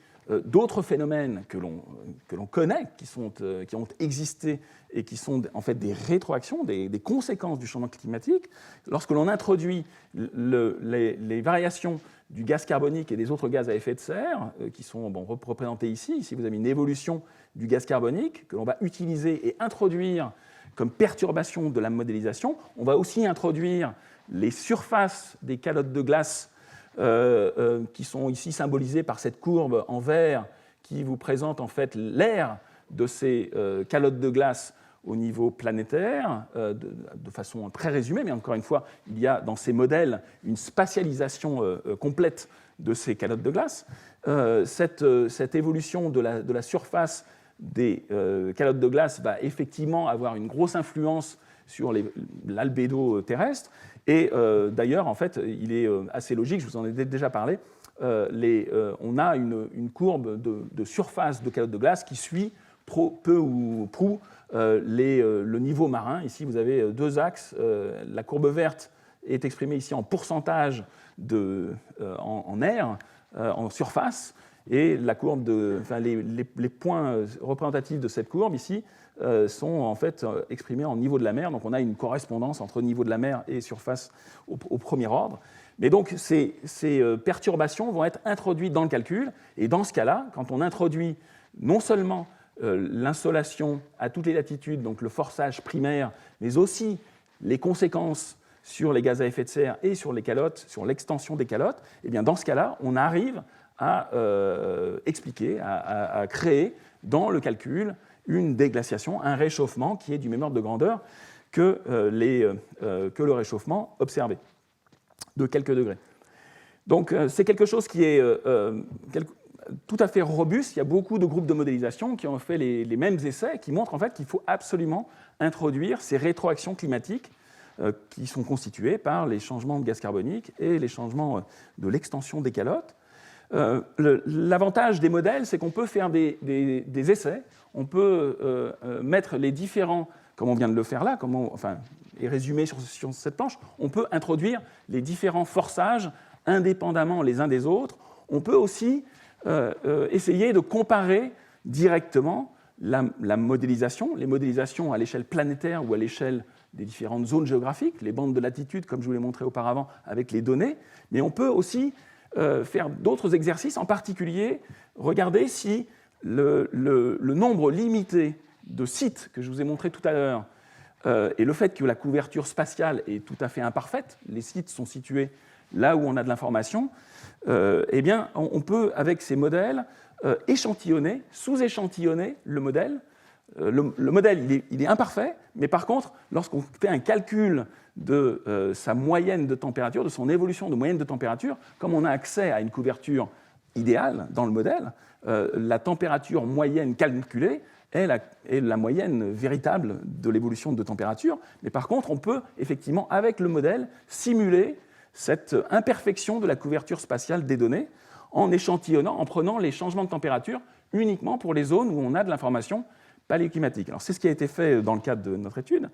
Speaker 1: d'autres phénomènes que l'on connaît, qui ont existé et qui sont en fait des rétroactions, des conséquences du changement climatique, lorsque l'on introduit les variations du gaz carbonique et des autres gaz à effet de serre, qui sont représentés ici. Ici, vous avez une évolution du gaz carbonique que l'on va utiliser et introduire comme perturbation de la modélisation. On va aussi introduire les surfaces des calottes de glace qui sont ici symbolisées par cette courbe en vert qui vous présente en fait l'ère de ces calottes de glace au niveau planétaire, de façon très résumée, mais encore une fois, il y a dans ces modèles une spatialisation complète de ces calottes de glace. Cette évolution de la surface des calottes de glace va effectivement avoir une grosse influence sur l'albédo terrestre. Et d'ailleurs, en fait, il est assez logique, je vous en ai déjà parlé, on a une courbe de surface de calottes de glace qui suit peu ou prou le niveau marin. Ici, vous avez deux axes. La courbe verte est exprimée ici en pourcentage en air, en surface, et la courbe les points représentatifs de cette courbe ici sont en fait exprimés en niveau de la mer. Donc on a une correspondance entre niveau de la mer et surface au premier ordre. Mais donc ces perturbations vont être introduites dans le calcul, et dans ce cas-là, quand on introduit non seulement l'insolation à toutes les latitudes, donc le forçage primaire, mais aussi les conséquences sur les gaz à effet de serre et sur les calottes, sur l'extension des calottes, et bien dans ce cas-là, on arrive à expliquer, à créer dans le calcul une déglaciation, un réchauffement qui est du même ordre de grandeur que le réchauffement observé, de quelques degrés. Donc c'est quelque chose qui est tout à fait robuste. Il y a beaucoup de groupes de modélisation qui ont fait les mêmes essais, qui montrent en fait qu'il faut absolument introduire ces rétroactions climatiques qui sont constituées par les changements de gaz carbonique et les changements de l'extension des calottes. L'avantage des modèles, c'est qu'on peut faire des essais, on peut mettre les différents, comme on vient de le faire là, et résumé sur cette planche, on peut introduire les différents forçages indépendamment les uns des autres. On peut aussi essayer de comparer directement la modélisation, les modélisations à l'échelle planétaire ou à l'échelle des différentes zones géographiques, les bandes de latitude, comme je vous l'ai montré auparavant, avec les données, mais on peut aussi faire d'autres exercices, en particulier regarder si le nombre limité de sites que je vous ai montré tout à l'heure et le fait que la couverture spatiale est tout à fait imparfaite, les sites sont situés là où on a de l'information, eh bien, on peut, avec ces modèles, échantillonner, sous-échantillonner le modèle. Le modèle, il est imparfait, mais par contre, lorsqu'on fait un calcul de sa moyenne de température, de son évolution de moyenne de température, comme on a accès à une couverture idéale dans le modèle, la température moyenne calculée est la moyenne véritable de l'évolution de température. Mais par contre, on peut effectivement, avec le modèle, simuler cette imperfection de la couverture spatiale des données en échantillonnant, en prenant les changements de température uniquement pour les zones où on a de l'information paléoclimatique. Alors, c'est ce qui a été fait dans le cadre de notre étude.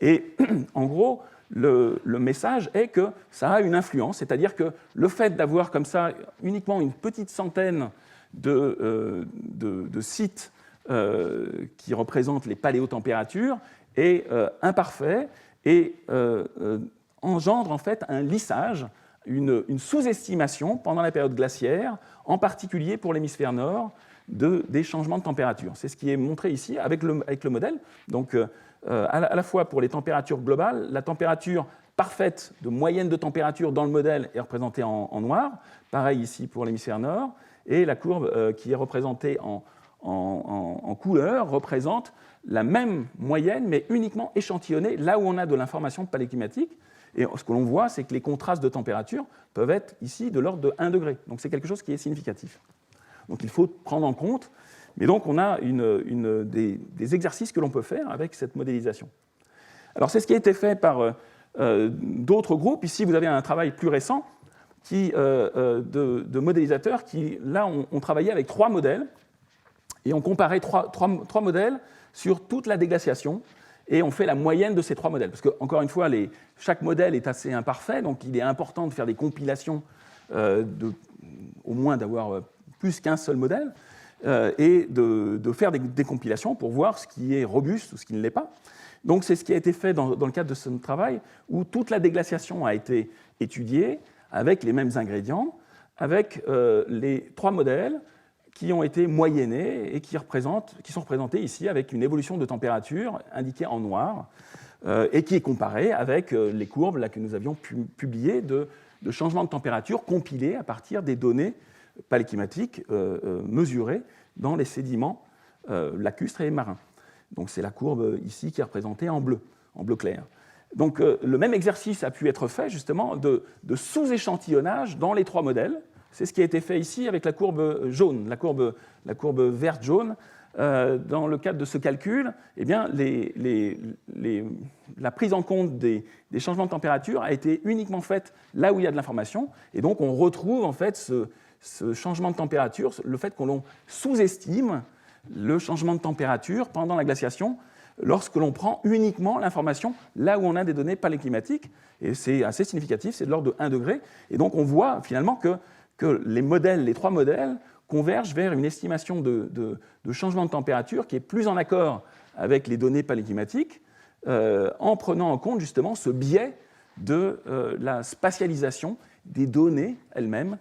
Speaker 1: Et en gros, le message est que ça a une influence, c'est-à-dire que le fait d'avoir comme ça uniquement une petite centaine de sites qui représentent les paléotempératures est imparfait et engendre en fait un lissage, une sous-estimation pendant la période glaciaire, en particulier pour l'hémisphère nord, des changements de température. C'est ce qui est montré ici avec le modèle. Donc, à la fois pour les températures globales, la température parfaite de moyenne de température dans le modèle est représentée en noir, pareil ici pour l'hémisphère nord, et la courbe qui est représentée en couleur représente la même moyenne, mais uniquement échantillonnée là où on a de l'information paléoclimatique. Et ce que l'on voit, c'est que les contrastes de température peuvent être ici de l'ordre de 1 degré. Donc c'est quelque chose qui est significatif. Donc il faut prendre en compte. Mais donc on a des exercices que l'on peut faire avec cette modélisation. Alors c'est ce qui a été fait par d'autres groupes. Ici, vous avez un travail plus récent de modélisateurs qui, là, ont travaillé avec 3 modèles et ont comparé trois modèles sur toute la déglaciation. Et on fait la moyenne de ces 3 modèles. Parce que, encore une fois, chaque modèle est assez imparfait, donc il est important de faire des compilations, au moins d'avoir plus qu'un seul modèle, et de faire des compilations pour voir ce qui est robuste ou ce qui ne l'est pas. Donc c'est ce qui a été fait dans le cadre de ce travail, où toute la déglaciation a été étudiée avec les mêmes ingrédients, avec les 3 modèles qui ont été moyennés et qui sont représentés ici avec une évolution de température indiquée en noir et qui est comparée avec les courbes là, que nous avions publiées de changement de température compilées à partir des données paléoclimatiques mesurées dans les sédiments lacustres et marins. Donc c'est la courbe ici qui est représentée en bleu clair. Donc le même exercice a pu être fait justement de sous-échantillonnage dans les trois modèles. C'est ce qui a été fait ici avec la courbe jaune, la courbe verte-jaune. Dans le cadre de ce calcul, eh bien, la prise en compte des changements de température a été uniquement faite là où il y a de l'information. Et donc on retrouve en fait ce changement de température, le fait qu'on sous-estime le changement de température pendant la glaciation lorsque l'on prend uniquement l'information là où on a des données paléoclimatiques. Et c'est assez significatif, c'est de l'ordre de 1 degré. Et donc on voit finalement que les trois modèles convergent vers une estimation de changement de température qui est plus en accord avec les données paléoclimatiques, en prenant en compte justement ce biais de la spatialisation des données elles-mêmes,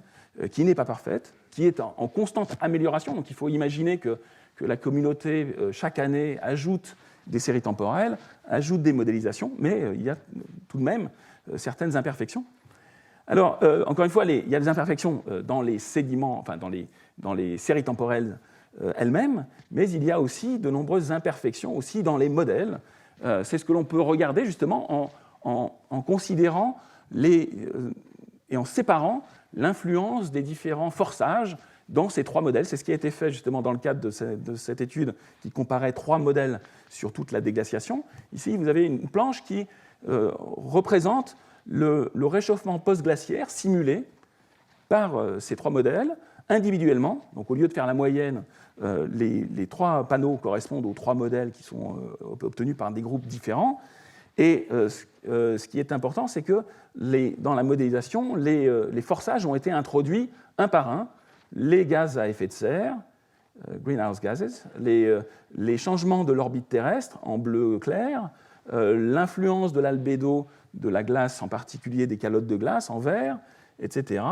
Speaker 1: qui n'est pas parfaite, qui est en constante amélioration. Donc il faut imaginer que la communauté, chaque année, ajoute des séries temporelles, ajoute des modélisations, mais il y a tout de même certaines imperfections. Alors, encore une fois, il y a des imperfections dans les sédiments, enfin dans les séries temporelles elles-mêmes, mais il y a aussi de nombreuses imperfections aussi dans les modèles. C'est ce que l'on peut regarder justement en considérant et en séparant l'influence des différents forçages dans ces trois modèles. C'est ce qui a été fait justement dans le cadre de cette étude qui comparait trois modèles sur toute la déglaciation. Ici, vous avez une planche qui représente le réchauffement post-glaciaire simulé par ces trois modèles individuellement. Donc, au lieu de faire la moyenne, les trois panneaux correspondent aux trois modèles qui sont obtenus par des groupes différents. Et ce qui est important, c'est que dans la modélisation, les forçages ont été introduits un par un. Les gaz à effet de serre, greenhouse gases, les changements de l'orbite terrestre en bleu clair, l'influence de l'albédo de la glace, en particulier des calottes de glace en vert, etc.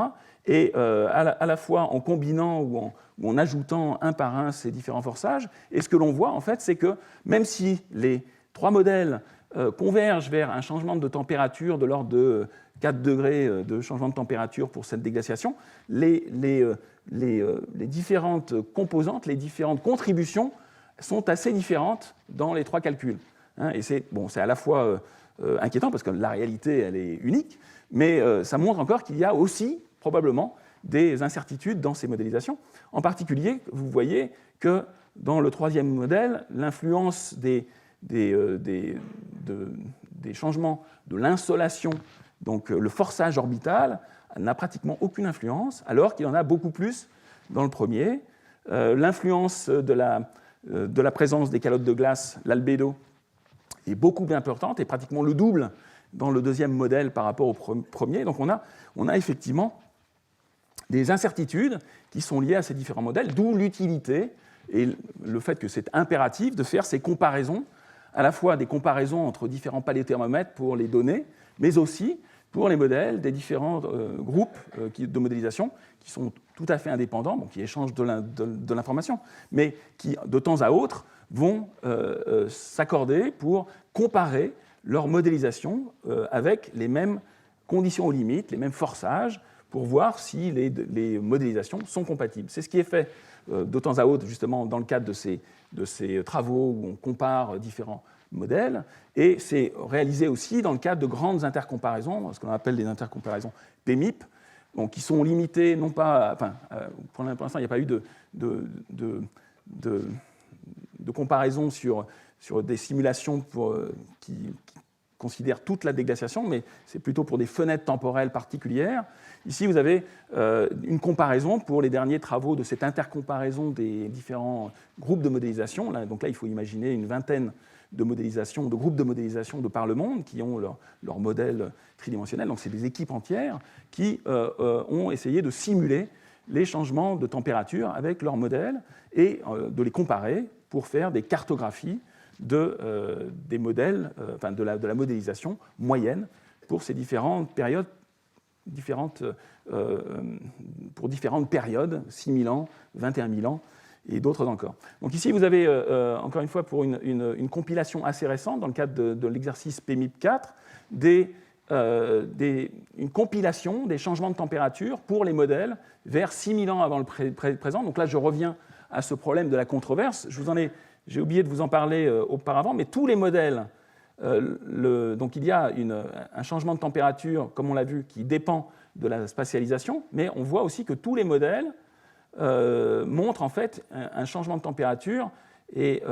Speaker 1: Et à la fois en combinant ou en ajoutant un par un ces différents forçages. Et ce que l'on voit, en fait, c'est que même si les trois modèles convergent vers un changement de température de l'ordre de 4 degrés de changement de température pour cette déglaciation, les différentes composantes, les différentes contributions sont assez différentes dans les trois calculs. Et c'est à la fois inquiétant parce que la réalité, elle est unique, mais ça montre encore qu'il y a aussi probablement des incertitudes dans ces modélisations. En particulier, vous voyez que dans le troisième modèle, l'influence des changements de l'insolation, donc le forçage orbital, n'a pratiquement aucune influence, alors qu'il en a beaucoup plus dans le premier. L'influence de la présence des calottes de glace, l'albédo, est beaucoup plus importante et pratiquement le double dans le deuxième modèle par rapport au premier. Donc on a effectivement des incertitudes qui sont liées à ces différents modèles, d'où l'utilité et le fait que c'est impératif de faire ces comparaisons, à la fois des comparaisons entre différents paléothermomètres pour les données, mais aussi pour les modèles des différents groupes de modélisation qui sont tout à fait indépendants, qui échangent de l'information, mais qui, de temps à autre, vont s'accorder pour comparer leur modélisation avec les mêmes conditions aux limites, les mêmes forçages, pour voir si les modélisations sont compatibles. C'est ce qui est fait de temps à autre, justement, dans le cadre de ces travaux où on compare différents modèles, et c'est réalisé aussi dans le cadre de grandes intercomparaisons, ce qu'on appelle des intercomparaisons PMIP, qui sont limitées, non pas... pour l'instant, il n'y a pas eu de comparaison sur des simulations qui considèrent toute la déglaciation, mais c'est plutôt pour des fenêtres temporelles particulières. Ici, vous avez une comparaison pour les derniers travaux de cette intercomparaison des différents groupes de modélisation. Donc là, il faut imaginer une vingtaine de groupes de modélisation de par le monde qui ont leur modèle tridimensionnel. Donc c'est des équipes entières qui ont essayé de simuler les changements de température avec leur modèle et de les comparer pour faire des cartographies des modèles, de la modélisation moyenne pour ces différentes périodes, pour différentes périodes, 6 000 ans, 21 000 ans et d'autres encore. Donc ici, vous avez, encore une fois, pour une compilation assez récente, dans le cadre de l'exercice PMIP 4, une compilation des changements de température pour les modèles vers 6 000 ans avant le présent. Donc là, je reviens à ce problème de la controverse. J'ai oublié de vous en parler auparavant, mais tous les modèles, donc il y a un changement de température, comme on l'a vu, qui dépend de la spatialisation, mais on voit aussi que tous les modèles montrent en fait un changement de température et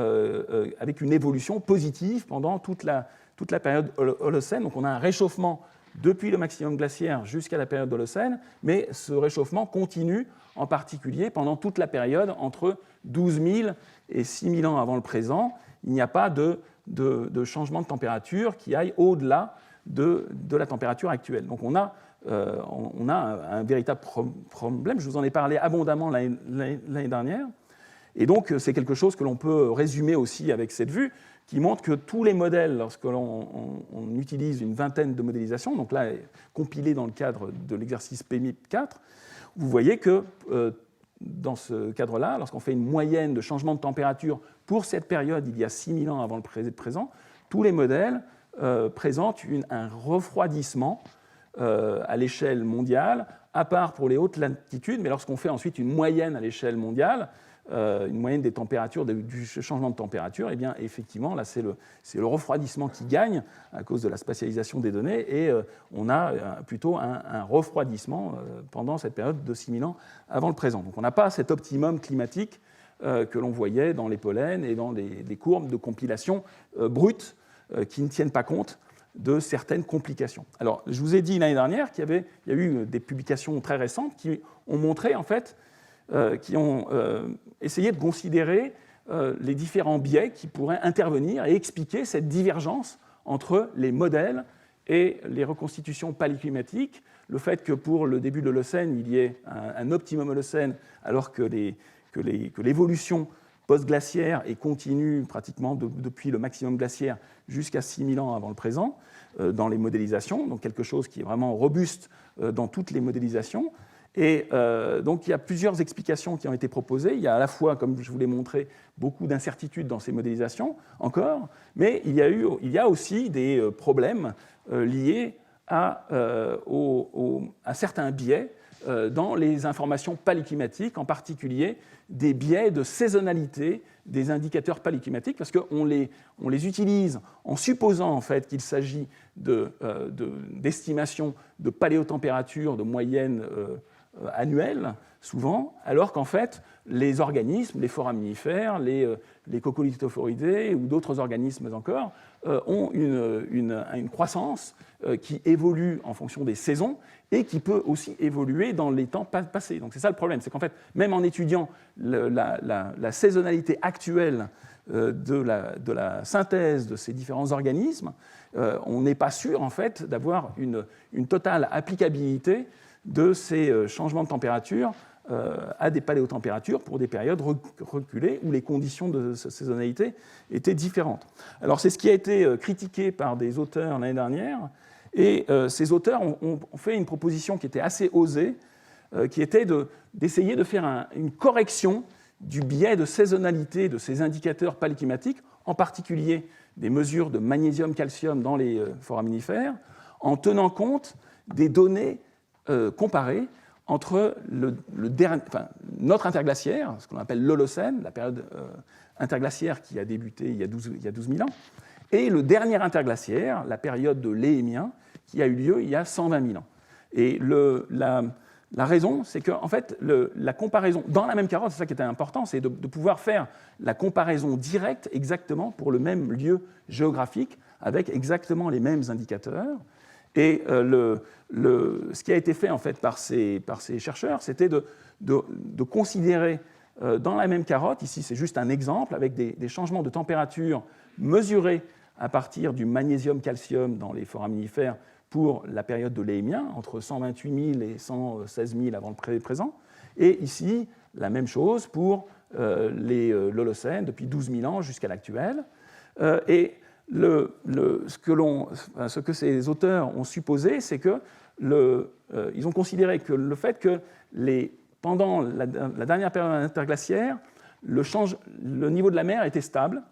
Speaker 1: avec une évolution positive pendant toute la période Holocène. Donc on a un réchauffement depuis le maximum glaciaire jusqu'à la période Holocène, mais ce réchauffement continue en particulier pendant toute la période entre 12 000 et 6 000 ans avant le présent. Il n'y a pas de changement de température qui aille au-delà de la température actuelle. Donc on a un véritable problème. Je vous en ai parlé abondamment l'année dernière. Et donc c'est quelque chose que l'on peut résumer aussi avec cette vue, qui montre que tous les modèles, lorsque l'on utilise une vingtaine de modélisations, donc là, compilés dans le cadre de l'exercice PMIP 4, vous voyez que dans ce cadre-là, lorsqu'on fait une moyenne de changement de température pour cette période, il y a 6 000 ans avant le présent, tous les modèles présentent un refroidissement à l'échelle mondiale, à part pour les hautes latitudes, mais lorsqu'on fait ensuite une moyenne à l'échelle mondiale, une moyenne des températures, du changement de température, et bien effectivement, là, c'est le refroidissement qui gagne à cause de la spatialisation des données, et on a plutôt un refroidissement pendant cette période de 6 000 ans avant le présent. Donc on n'a pas cet optimum climatique que l'on voyait dans les pollens et dans les courbes de compilation brutes qui ne tiennent pas compte de certaines complications. Alors, je vous ai dit l'année dernière qu'il y a eu des publications très récentes qui ont montré, en fait, qui ont essayé de considérer les différents biais qui pourraient intervenir et expliquer cette divergence entre les modèles et les reconstitutions paléoclimatiques, le fait que pour le début de l'Holocène, il y ait un optimum Holocène, alors que l'évolution post-glaciaire est continue pratiquement depuis le maximum glaciaire jusqu'à 6 000 ans avant le présent, dans les modélisations, donc quelque chose qui est vraiment robuste dans toutes les modélisations. Et donc il y a plusieurs explications qui ont été proposées. Il y a à la fois, comme je vous l'ai montré, beaucoup d'incertitudes dans ces modélisations encore, mais il y a aussi des problèmes liés à certains biais dans les informations paléoclimatiques, en particulier des biais de saisonnalité des indicateurs paléoclimatiques, parce qu'on les utilise en supposant en fait qu'il s'agit d'estimations de paléotempérature de moyenne annuelle, souvent, alors qu'en fait, les organismes, les foraminifères, les coccolithophoridés ou d'autres organismes encore, ont une croissance qui évolue en fonction des saisons et qui peut aussi évoluer dans les temps passés. Donc c'est ça le problème, c'est qu'en fait, même en étudiant la saisonnalité actuelle de la synthèse de ces différents organismes, on n'est pas sûr en fait d'avoir une totale applicabilité de ces changements de température à des paléotempératures pour des périodes reculées où les conditions de saisonnalité étaient différentes. Alors c'est ce qui a été critiqué par des auteurs l'année dernière, et ces auteurs ont fait une proposition qui était assez osée, qui était d'essayer de faire une correction du biais de saisonnalité de ces indicateurs paléoclimatiques, en particulier des mesures de magnésium-calcium dans les foraminifères, en tenant compte des données comparées entre notre interglaciaire, ce qu'on appelle l'Holocène, la période interglaciaire qui a débuté il y a 12 000 ans, et le dernier interglaciaire, la période de l'Éémien, qui a eu lieu il y a 120 000 ans. Et la raison, c'est qu'en fait, la comparaison, dans la même carotte, c'est ça qui était important, c'est de pouvoir faire la comparaison directe exactement pour le même lieu géographique, avec exactement les mêmes indicateurs. Et ce qui a été fait en fait par ces chercheurs, c'était de considérer dans la même carotte, ici c'est juste un exemple, avec des changements de température mesurés à partir du magnésium-calcium dans les foraminifères pour la période de l'Éémien, entre 128 000 et 116 000 avant le présent, et ici la même chose pour l'Holocène depuis 12 000 ans jusqu'à l'actuel. Et ce que ces auteurs ont supposé, c'est qu'ils ont considéré que le fait que pendant la dernière période interglaciaire, le niveau de la mer était stable,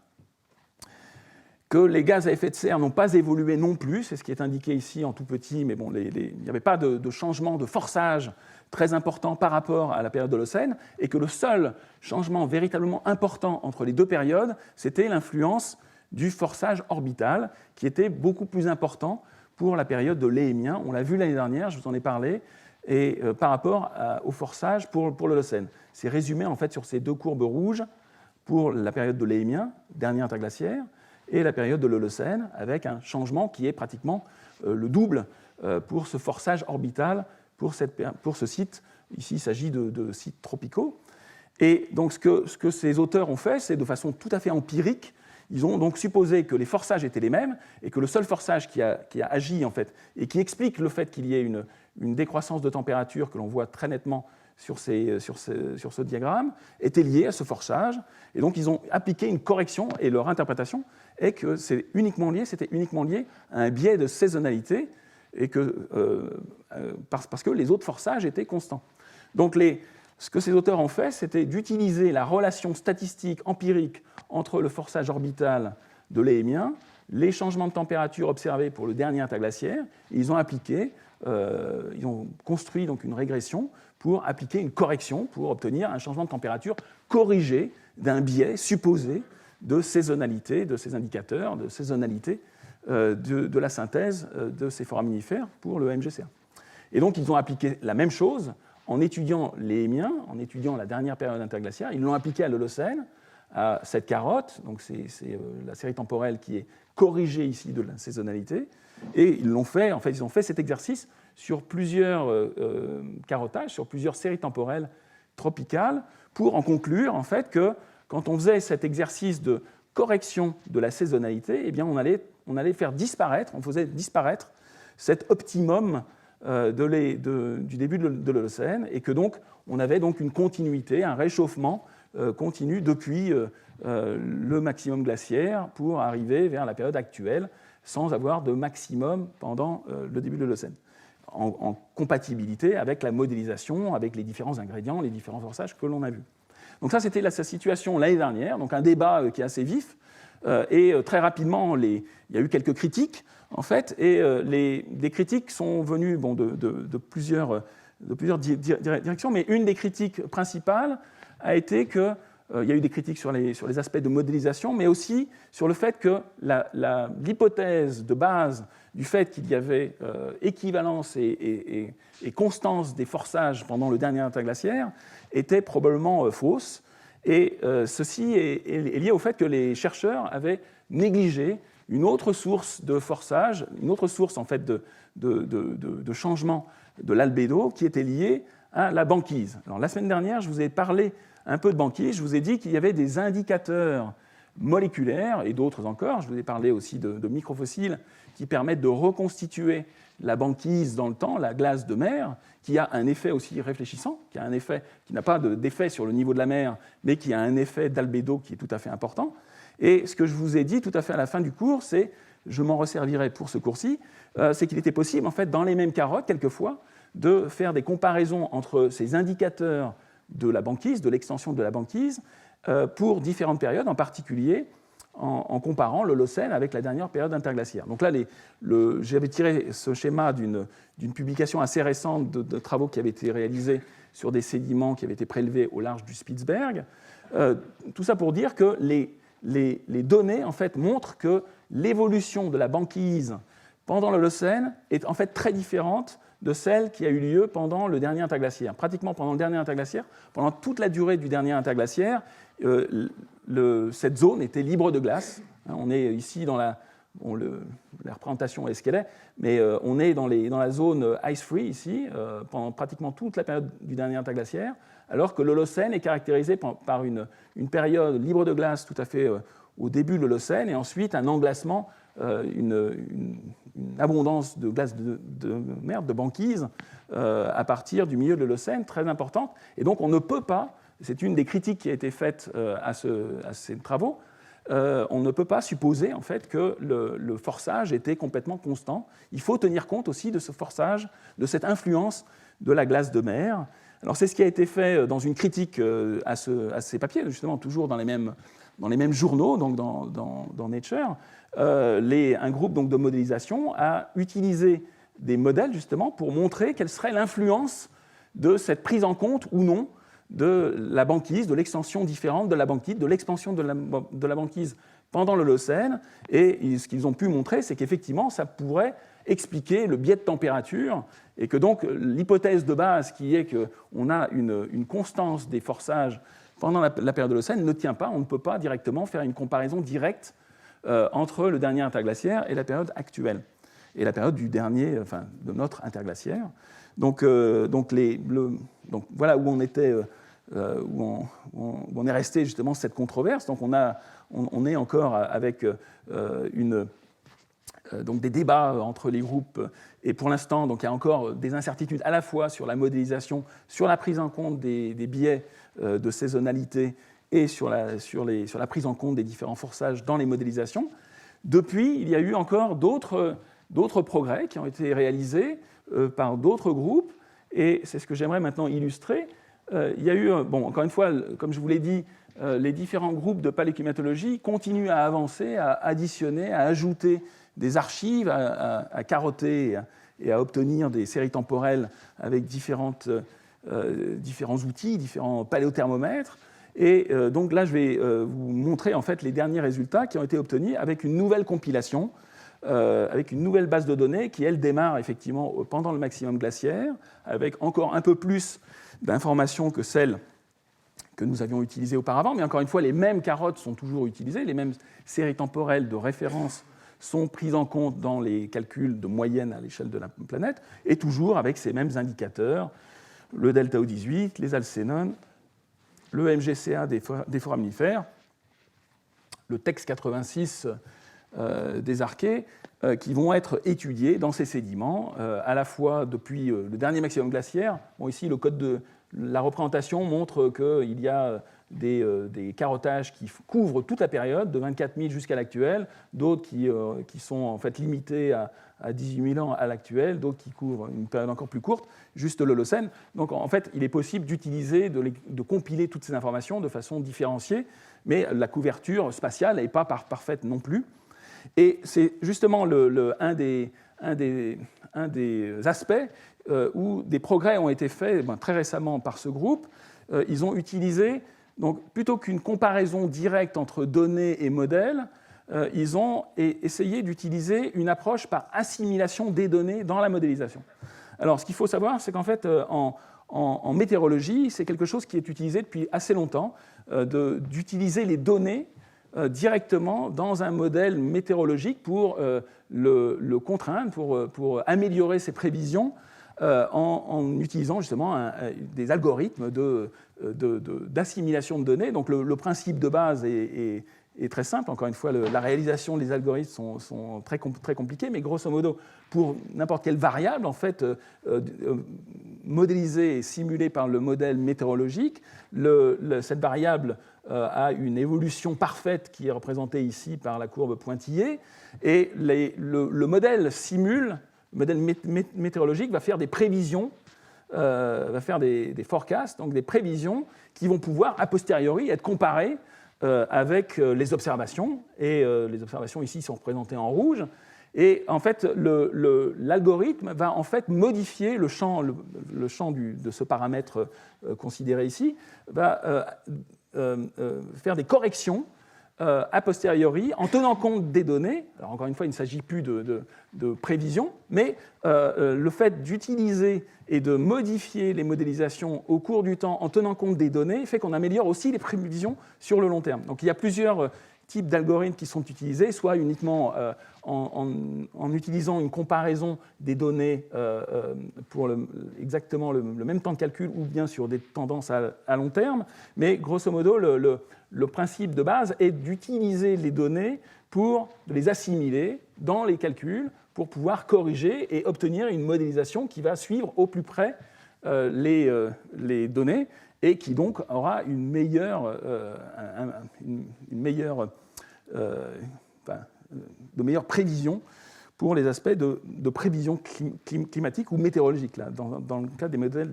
Speaker 1: que les gaz à effet de serre n'ont pas évolué non plus, c'est ce qui est indiqué ici en tout petit, mais bon, il n'y avait pas de changement de forçage très important par rapport à la période de l'Holocène, et que le seul changement véritablement important entre les deux périodes, c'était l'influence du forçage orbital, qui était beaucoup plus important pour la période de l'Éhémien. On l'a vu l'année dernière, je vous en ai parlé, et par rapport au forçage pour l'Holocène. C'est résumé en fait sur ces deux courbes rouges pour la période de l'Éhémien, dernier interglaciaire, et la période de l'Holocène, avec un changement qui est pratiquement le double pour ce forçage orbital pour ce site. Ici, il s'agit de sites tropicaux. Et donc, ce que ces auteurs ont fait, c'est de façon tout à fait empirique. Ils ont donc supposé que les forçages étaient les mêmes et que le seul forçage qui a agi, en fait, et qui explique le fait qu'il y ait une décroissance de température que l'on voit très nettement sur ce diagramme, était lié à ce forçage. Et donc, ils ont appliqué une correction, et leur interprétation est que c'était uniquement lié à un biais de saisonnalité, et parce que les autres forçages étaient constants. Donc, ce que ces auteurs ont fait, c'était d'utiliser la relation statistique empirique entre le forçage orbital de l'Éhémien, les changements de température observés pour le dernier interglaciaire, et ils ont construit donc une régression pour appliquer une correction, pour obtenir un changement de température corrigé d'un biais supposé de saisonnalité de ces indicateurs, de saisonnalité de la synthèse de ces foraminifères pour le MGCA. Et donc, ils ont appliqué la même chose en étudiant l'Éhémien, en étudiant la dernière période interglaciaire. Ils l'ont appliqué à l'Holocène, à cette carotte, donc c'est la série temporelle qui est corrigée ici de la saisonnalité, et ils ont fait cet exercice sur plusieurs carottages, sur plusieurs séries temporelles tropicales, pour en conclure en fait que quand on faisait cet exercice de correction de la saisonnalité, eh bien on allait faire disparaître, on faisait disparaître cet optimum du début de l'Holocène, et que donc on avait donc une continuité, un réchauffement continu depuis le maximum glaciaire pour arriver vers la période actuelle, sans avoir de maximum pendant le début de l'Holocène, en compatibilité avec la modélisation, avec les différents ingrédients, les différents forçages que l'on a vus. Donc ça, c'était sa situation l'année dernière, donc un débat qui est assez vif, et très rapidement, il y a eu quelques critiques, en fait, et des critiques sont venues de plusieurs directions, mais une des critiques principales a été que il y a eu des critiques sur les aspects de modélisation, mais aussi sur le fait que l'hypothèse de base du fait qu'il y avait équivalence et constance des forçages pendant le dernier interglaciaire était probablement fausse. Et ceci est lié au fait que les chercheurs avaient négligé une autre source de forçage, une autre source en fait de changement de l'albédo qui était liée à la banquise. Alors, la semaine dernière, je vous ai parlé un peu de banquise, je vous ai dit qu'il y avait des indicateurs moléculaires, et d'autres encore, je vous ai parlé aussi de microfossiles qui permettent de reconstituer la banquise dans le temps, la glace de mer, qui a un effet aussi réfléchissant, qui n'a pas d'effet sur le niveau de la mer, mais qui a un effet d'albédo qui est tout à fait important. Et ce que je vous ai dit tout à fait à la fin du cours, c'est, je m'en resservirai pour ce cours-ci, c'est qu'il était possible, en fait, dans les mêmes carottes, quelquefois, de faire des comparaisons entre ces indicateurs de la banquise, de l'extension de la banquise, pour différentes périodes, en particulier en comparant l'Holocène avec la dernière période interglaciaire. Donc là, j'avais tiré ce schéma d'une publication assez récente de travaux qui avaient été réalisés sur des sédiments qui avaient été prélevés au large du Spitzberg. Tout ça pour dire que les données en fait, montrent que l'évolution de la banquise pendant l'Holocène est en fait très différente de celle qui a eu lieu pendant le dernier interglaciaire. Pratiquement pendant le dernier interglaciaire, pendant toute la durée du dernier interglaciaire, cette zone était libre de glace. On est ici dans la représentation est ce qu'elle est, mais on est dans la zone ice-free ici, pendant pratiquement toute la période du dernier interglaciaire, alors que l'Holocène est caractérisé par une période libre de glace tout à fait au début de l'Holocène, et ensuite un englacement, une abondance de glace de mer, de banquise, à partir du milieu de l'Holocène, très importante. Et donc on ne peut pas, c'est une des critiques qui a été faite à ces travaux, on ne peut pas supposer en fait, que le forçage était complètement constant. Il faut tenir compte aussi de ce forçage, de cette influence de la glace de mer. Alors c'est ce qui a été fait dans une critique à ces papiers, justement toujours dans les mêmes les mêmes journaux, donc dans Nature, un groupe donc, de modélisation a utilisé des modèles justement pour montrer quelle serait l'influence de cette prise en compte ou non de la banquise, de l'extension différente de la banquise, de l'expansion de la banquise pendant l'Holocène. Et ce qu'ils ont pu montrer, c'est qu'effectivement, ça pourrait expliquer le biais de température, et que donc l'hypothèse de base qui est qu'on a une constance des forçages pendant la période de l'Holocène ne tient pas. On ne peut pas directement faire une comparaison directe entre le dernier interglaciaire et la période actuelle, et la période de notre interglaciaire. Donc voilà où on était, où on est resté justement cette controverse. Donc on est encore avec donc des débats entre les groupes, et pour l'instant, donc il y a encore des incertitudes à la fois sur la modélisation, sur la prise en compte des biais de saisonnalité et sur la prise en compte des différents forçages dans les modélisations. Depuis, il y a eu encore d'autres progrès qui ont été réalisés par d'autres groupes, et c'est ce que j'aimerais maintenant illustrer. Il y a eu, encore une fois, comme je vous l'ai dit, les différents groupes de paléoclimatologie continuent à avancer, à additionner, à ajouter des archives, à carotter et à obtenir des séries temporelles avec différents outils, différents paléothermomètres. Et donc là, je vais vous montrer en fait les derniers résultats qui ont été obtenus avec une nouvelle compilation, avec une nouvelle base de données qui, elle, démarre effectivement pendant le maximum glaciaire, avec encore un peu plus d'informations que celles que nous avions utilisées auparavant. Mais encore une fois, les mêmes carottes sont toujours utilisées, les mêmes séries temporelles de référence sont prises en compte dans les calculs de moyenne à l'échelle de la planète, et toujours avec ces mêmes indicateurs, le delta O18, les alcénones, le MGCA des foraminifères, le TEX 86 des archées, qui vont être étudiés dans ces sédiments, à la fois depuis le dernier maximum glaciaire. Bon, ici, le code de la représentation montre qu'il y a des carottages qui couvrent toute la période, de 24 000 jusqu'à l'actuel, d'autres qui sont en fait limités à 18 000 ans à l'actuel, d'autres qui couvrent une période encore plus courte, juste l'Holocène. Donc en fait, il est possible d'utiliser, de compiler toutes ces informations de façon différenciée, mais la couverture spatiale n'est pas parfaite non plus. Et c'est justement un des aspects où des progrès ont été faits très récemment par ce groupe. Ils ont utilisé, donc, plutôt qu'une comparaison directe entre données et modèles, ils ont essayé d'utiliser une approche par assimilation des données dans la modélisation. Alors, ce qu'il faut savoir, c'est qu'en fait, en météorologie, c'est quelque chose qui est utilisé depuis assez longtemps, d'utiliser les données directement dans un modèle météorologique pour le contraindre, pour améliorer ses prévisions en utilisant justement des algorithmes d'assimilation de données. Donc le principe de base est très simple. Encore une fois, la réalisation des algorithmes sont très compliqués, mais grosso modo, pour n'importe quelle variable, en fait, modélisée et simulée par le modèle météorologique, cette variable a une évolution parfaite qui est représentée ici par la courbe pointillée, et le modèle météorologique va faire des prévisions, va faire des forecasts, donc des prévisions qui vont pouvoir a posteriori être comparées avec les observations, et les observations ici sont représentées en rouge. Et en fait, l'algorithme va en fait modifier le champ de ce paramètre considéré ici, va faire des corrections a posteriori en tenant compte des données. Alors encore une fois, il ne s'agit plus de prévision, mais le fait d'utiliser et de modifier les modélisations au cours du temps en tenant compte des données fait qu'on améliore aussi les prévisions sur le long terme. Donc il y a plusieurs types d'algorithmes qui sont utilisés, soit uniquement en utilisant une comparaison des données pour exactement le même temps de calcul, ou bien sur des tendances à long terme. Mais grosso modo, le principe de base est d'utiliser les données pour les assimiler dans les calculs pour pouvoir corriger et obtenir une modélisation qui va suivre au plus près les données, et qui donc aura de meilleures prévisions pour les aspects de prévision climatique ou météorologique, là, dans le cas des modèles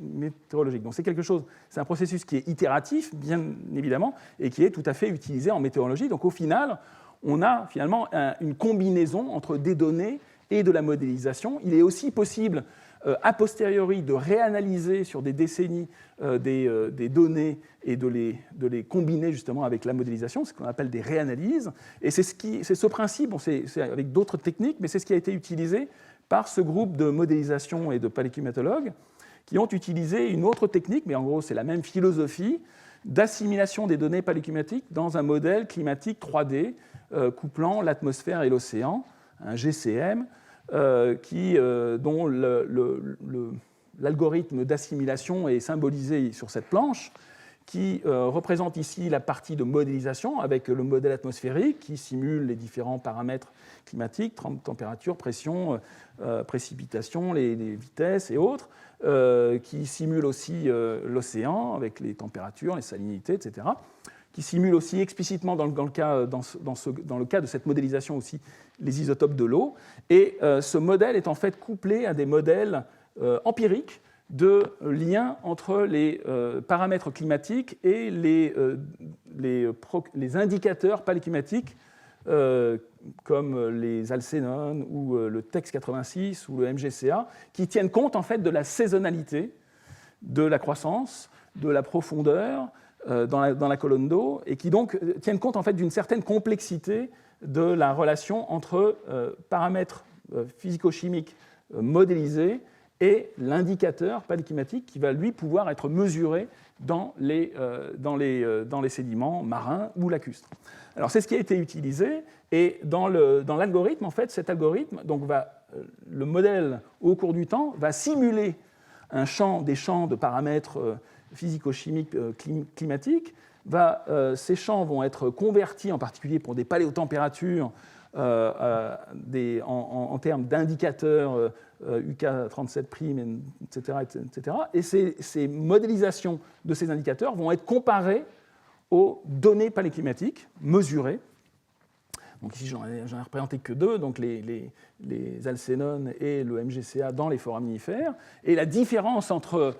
Speaker 1: météorologiques. Donc c'est un processus qui est itératif, bien évidemment, et qui est tout à fait utilisé en météorologie. Donc au final, on a finalement une combinaison entre des données et de la modélisation. Il est aussi possible, a posteriori, de réanalyser sur des décennies des données et de les combiner justement avec la modélisation, ce qu'on appelle des réanalyses. Et c'est ce principe, bon, c'est avec d'autres techniques, mais c'est ce qui a été utilisé par ce groupe de modélisation et de paléoclimatologues qui ont utilisé une autre technique, mais en gros c'est la même philosophie, d'assimilation des données paléoclimatiques dans un modèle climatique 3D couplant l'atmosphère et l'océan, un GCM, dont l'algorithme d'assimilation est symbolisé sur cette planche, qui représente ici la partie de modélisation avec le modèle atmosphérique qui simule les différents paramètres climatiques, température, pression, précipitation, les vitesses et autres, qui simule aussi l'océan avec les températures, les salinités, etc., qui simule aussi explicitement dans le cas de cette modélisation aussi les isotopes de l'eau. Et ce modèle est en fait couplé à des modèles empiriques de lien entre les paramètres climatiques et les indicateurs paléoclimatiques comme les alcénones ou le TEX86 ou le MGCA, qui tiennent compte en fait de la saisonnalité, de la croissance, de la profondeur dans la colonne d'eau, et qui donc tiennent compte en fait d'une certaine complexité de la relation entre paramètres physico-chimiques modélisés et l'indicateur paléoclimatique qui va lui pouvoir être mesuré dans les sédiments marins ou lacustres. Alors c'est ce qui a été utilisé, et dans l'algorithme, en fait, cet algorithme, donc le modèle au cours du temps va simuler des champs de paramètres physico-chimiques climatiques. Ces champs vont être convertis, en particulier pour des paléotempératures, en termes d'indicateurs UK37', etc. Et ces modélisations de ces indicateurs vont être comparées aux données paléoclimatiques mesurées. Donc ici, j'en ai représenté que deux, donc les alcénones et le MGCA dans les foraminifères. Et la différence entre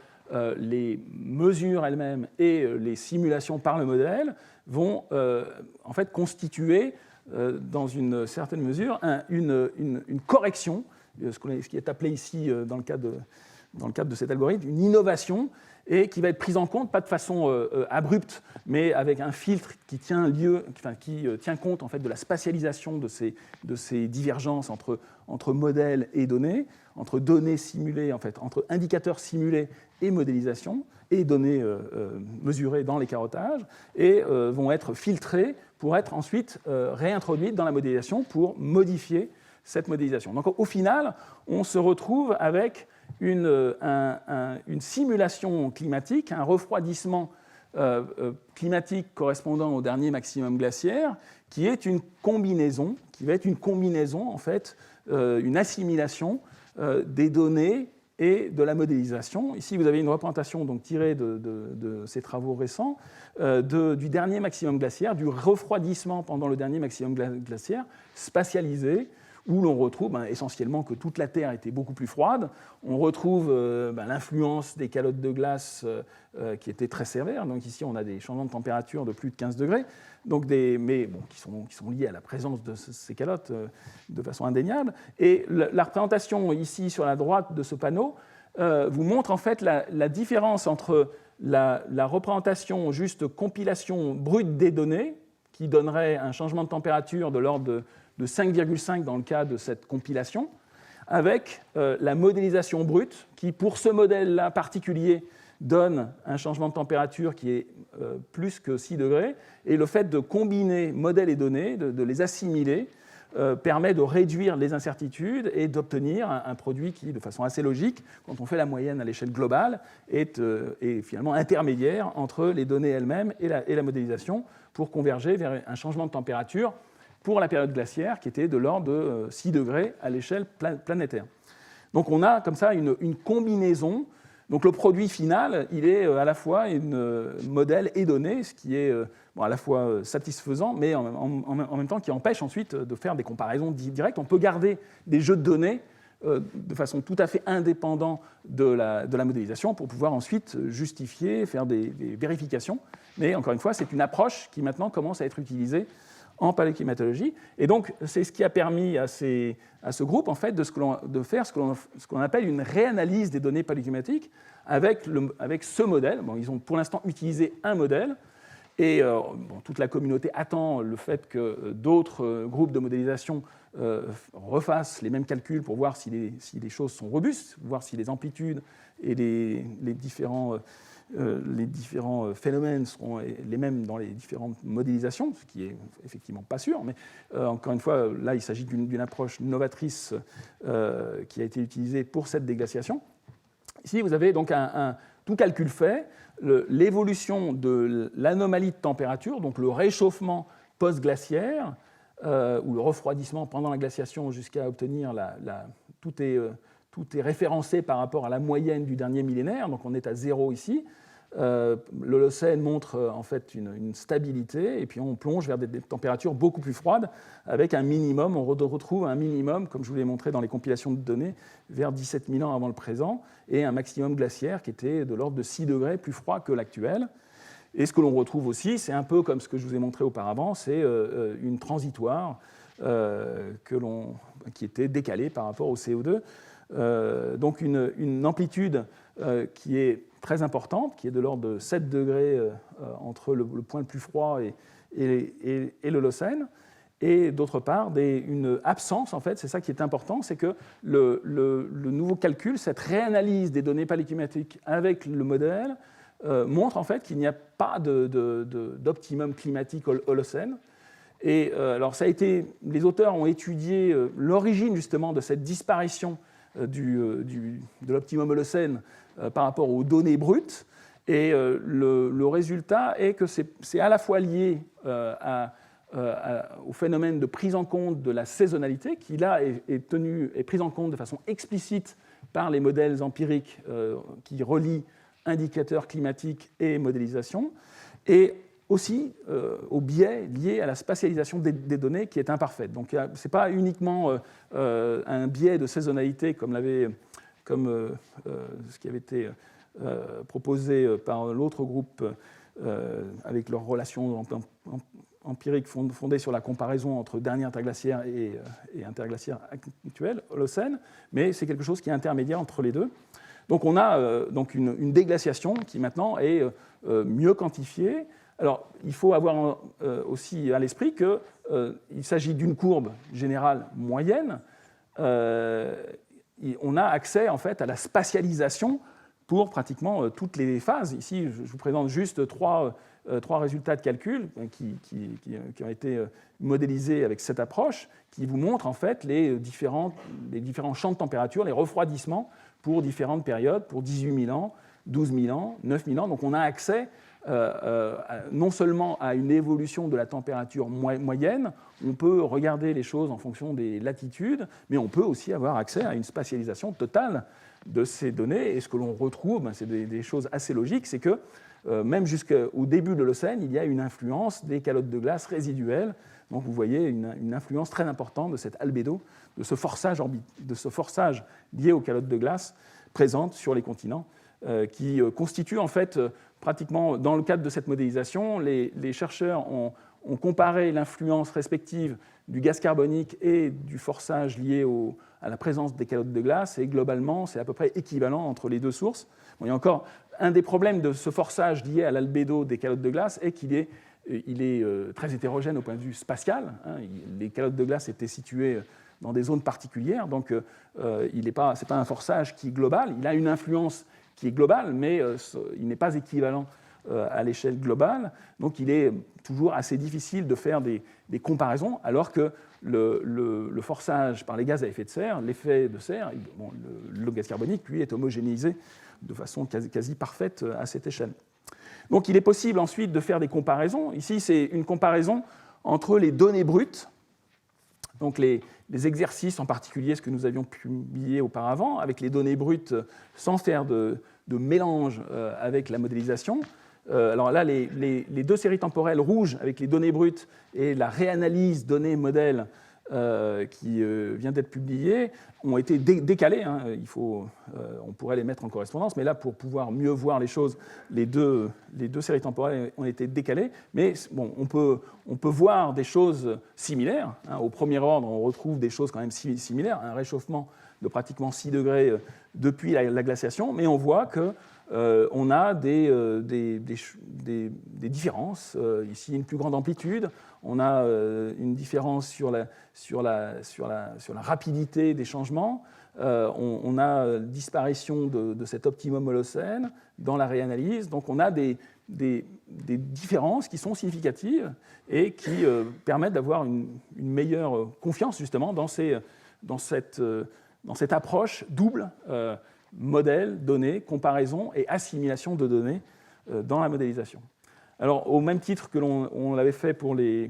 Speaker 1: les mesures elles-mêmes et les simulations par le modèle vont en fait constituer, dans une certaine mesure, une correction, ce qui est appelé ici, dans le cadre de cet algorithme, une innovation, et qui va être prise en compte, pas de façon abrupte, mais avec un filtre qui tient compte en fait, de la spatialisation de ces divergences entre modèles et données, entre données simulées, en fait, entre indicateurs simulés et modélisation, et données mesurées dans les carottages, et vont être filtrées pour être ensuite réintroduites dans la modélisation pour modifier cette modélisation. Donc au final, on se retrouve avec une simulation climatique, un refroidissement climatique correspondant au dernier maximum glaciaire, qui est une combinaison, en fait, une assimilation des données et de la modélisation. Ici, vous avez une représentation donc, tirée de ces travaux récents du dernier maximum glaciaire, du refroidissement pendant le dernier maximum glaciaire, spatialisé, où l'on retrouve essentiellement que toute la Terre était beaucoup plus froide. On retrouve l'influence des calottes de glace qui étaient très sévères. Donc ici, on a des changements de température de plus de 15 degrés, qui sont liés à la présence de ces calottes de façon indéniable. Et la représentation ici sur la droite de ce panneau vous montre en fait la différence entre la représentation juste compilation brute des données, qui donnerait un changement de température de l'ordre de 5,5 dans le cas de cette compilation, avec la modélisation brute, qui, pour ce modèle-là particulier, donne un changement de température qui est plus que 6 degrés, et le fait de combiner modèle et données, de les assimiler, permet de réduire les incertitudes et d'obtenir un produit qui, de façon assez logique, quand on fait la moyenne à l'échelle globale, est finalement intermédiaire entre les données elles-mêmes et la modélisation, pour converger vers un changement de température pour la période glaciaire qui était de l'ordre de 6 degrés à l'échelle planétaire. Donc on a comme ça une combinaison
Speaker 2: Donc le produit final, il est à la fois modèle et données, ce qui est à la fois satisfaisant, mais en même temps qui empêche ensuite de faire des comparaisons directes. On peut garder des jeux de données de façon tout à fait indépendante de la modélisation pour pouvoir ensuite justifier, faire des vérifications. Mais encore une fois, c'est une approche qui maintenant commence à être utilisée en paléoclimatologie. Et donc, c'est ce qui a permis à ce groupe en fait, de faire ce qu'on appelle une réanalyse des données paléoclimatiques avec ce modèle. Bon, ils ont pour l'instant utilisé un modèle, et toute la communauté attend le fait que d'autres groupes de modélisation refassent les mêmes calculs pour voir si les choses sont robustes, voir si les amplitudes et les différents phénomènes seront les mêmes dans les différentes modélisations, ce qui est effectivement pas sûr, mais encore une fois, là, il s'agit d'une approche novatrice qui a été utilisée pour cette déglaciation. Ici, vous avez donc tout calcul fait, l'évolution de l'anomalie de température, donc le réchauffement post-glaciaire, ou le refroidissement pendant la glaciation jusqu'à obtenir tout est référencé par rapport à la moyenne du dernier millénaire, donc on est à 0 ici. L'Holocène montre en fait une stabilité, et puis on plonge vers des températures beaucoup plus froides, avec un minimum, on retrouve un minimum, comme je vous l'ai montré dans les compilations de données, vers 17 000 ans avant le présent, et un maximum glaciaire qui était de l'ordre de 6 degrés plus froid que l'actuel. Et ce que l'on retrouve aussi, c'est un peu comme ce que je vous ai montré auparavant, c'est une transitoire qui était décalée par rapport au CO2. Donc une amplitude qui est très importante, qui est de l'ordre de 7 degrés entre le point le plus froid et l'Holocène. Et d'autre part, une absence, en fait, c'est ça qui est important, c'est que le nouveau calcul, cette réanalyse des données paléoclimatiques avec le modèle, montre en fait qu'il n'y a pas d'optimum climatique Holocène. Et alors les auteurs ont étudié l'origine justement de cette disparition de l'optimum Holocène par rapport aux données brutes. Et le résultat est que c'est à la fois lié au phénomène de prise en compte de la saisonnalité, qui là est prise en compte de façon explicite par les modèles empiriques qui relient indicateurs climatiques et modélisation, et aussi au biais lié à la spatialisation des données qui est imparfaite. Donc ce n'est pas uniquement un biais de saisonnalité comme ce qui avait été proposé par l'autre groupe avec leur relation empirique fondée sur la comparaison entre dernier interglaciaire et interglaciaire actuel, Holocène, mais c'est quelque chose qui est intermédiaire entre les deux. Donc on a donc une déglaciation qui maintenant est mieux quantifiée. Alors il faut avoir aussi à l'esprit qu'il s'agit d'une courbe générale moyenne. On a accès en fait à la spatialisation pour pratiquement toutes les phases. Ici, je vous présente juste trois résultats de calcul qui ont été modélisés avec cette approche, qui vous montrent en fait les différents champs de température, les refroidissements pour différentes périodes, pour 18 000 ans, 12 000 ans, 9 000 ans. Donc on a accès non seulement à une évolution de la température moyenne, on peut regarder les choses en fonction des latitudes, mais on peut aussi avoir accès à une spatialisation totale de ces données. Et ce que l'on retrouve, c'est des choses assez logiques, c'est que même jusqu'au début de l'Holocène, il y a une influence des calottes de glace résiduelles. Donc vous voyez une influence très importante de cet albédo, de ce forçage lié aux calottes de glace présentes sur les continents, qui constitue en fait pratiquement, dans le cadre de cette modélisation, les chercheurs ont comparé l'influence respective du gaz carbonique et du forçage lié à la présence des calottes de glace, et globalement, c'est à peu près équivalent entre les deux sources. Bon, il y a encore un des problèmes de ce forçage lié à l'albédo des calottes de glace est qu'il est très hétérogène au point de vue spatial. Les calottes de glace étaient situées dans des zones particulières, donc ce n'est pas un forçage qui est global. Il a une influence qui est globale, mais il n'est pas équivalent à l'échelle globale. Donc il est toujours assez difficile de faire des comparaisons, alors que le forçage par les gaz à effet de serre, l'effet de serre, le gaz carbonique, lui, est homogénéisé de façon quasi parfaite à cette échelle. Donc il est possible ensuite de faire des comparaisons. Ici, c'est une comparaison entre les données brutes, donc les exercices en particulier, ce que nous avions publié auparavant, avec les données brutes sans faire de de mélange avec la modélisation. Alors là, les deux séries temporelles rouges avec les données brutes et la réanalyse données-modèles qui vient d'être publiée ont été décalées. Hein. On pourrait les mettre en correspondance, mais là, pour pouvoir mieux voir les choses, les deux séries temporelles ont été décalées. Mais bon, on peut voir des choses similaires. Hein. Au premier ordre, on retrouve des choses quand même similaires, un réchauffement de pratiquement 6 degrés depuis la glaciation, mais on voit qu'on a des différences. Ici, une plus grande amplitude. On a une différence sur la rapidité des changements. On a disparition de cet optimum Holocène dans la réanalyse. Donc on a des différences qui sont significatives et qui permettent d'avoir une meilleure confiance justement dans cette approche double, modèle, données, comparaison et assimilation de données dans la modélisation. Alors, au même titre que l'on l'avait fait pour les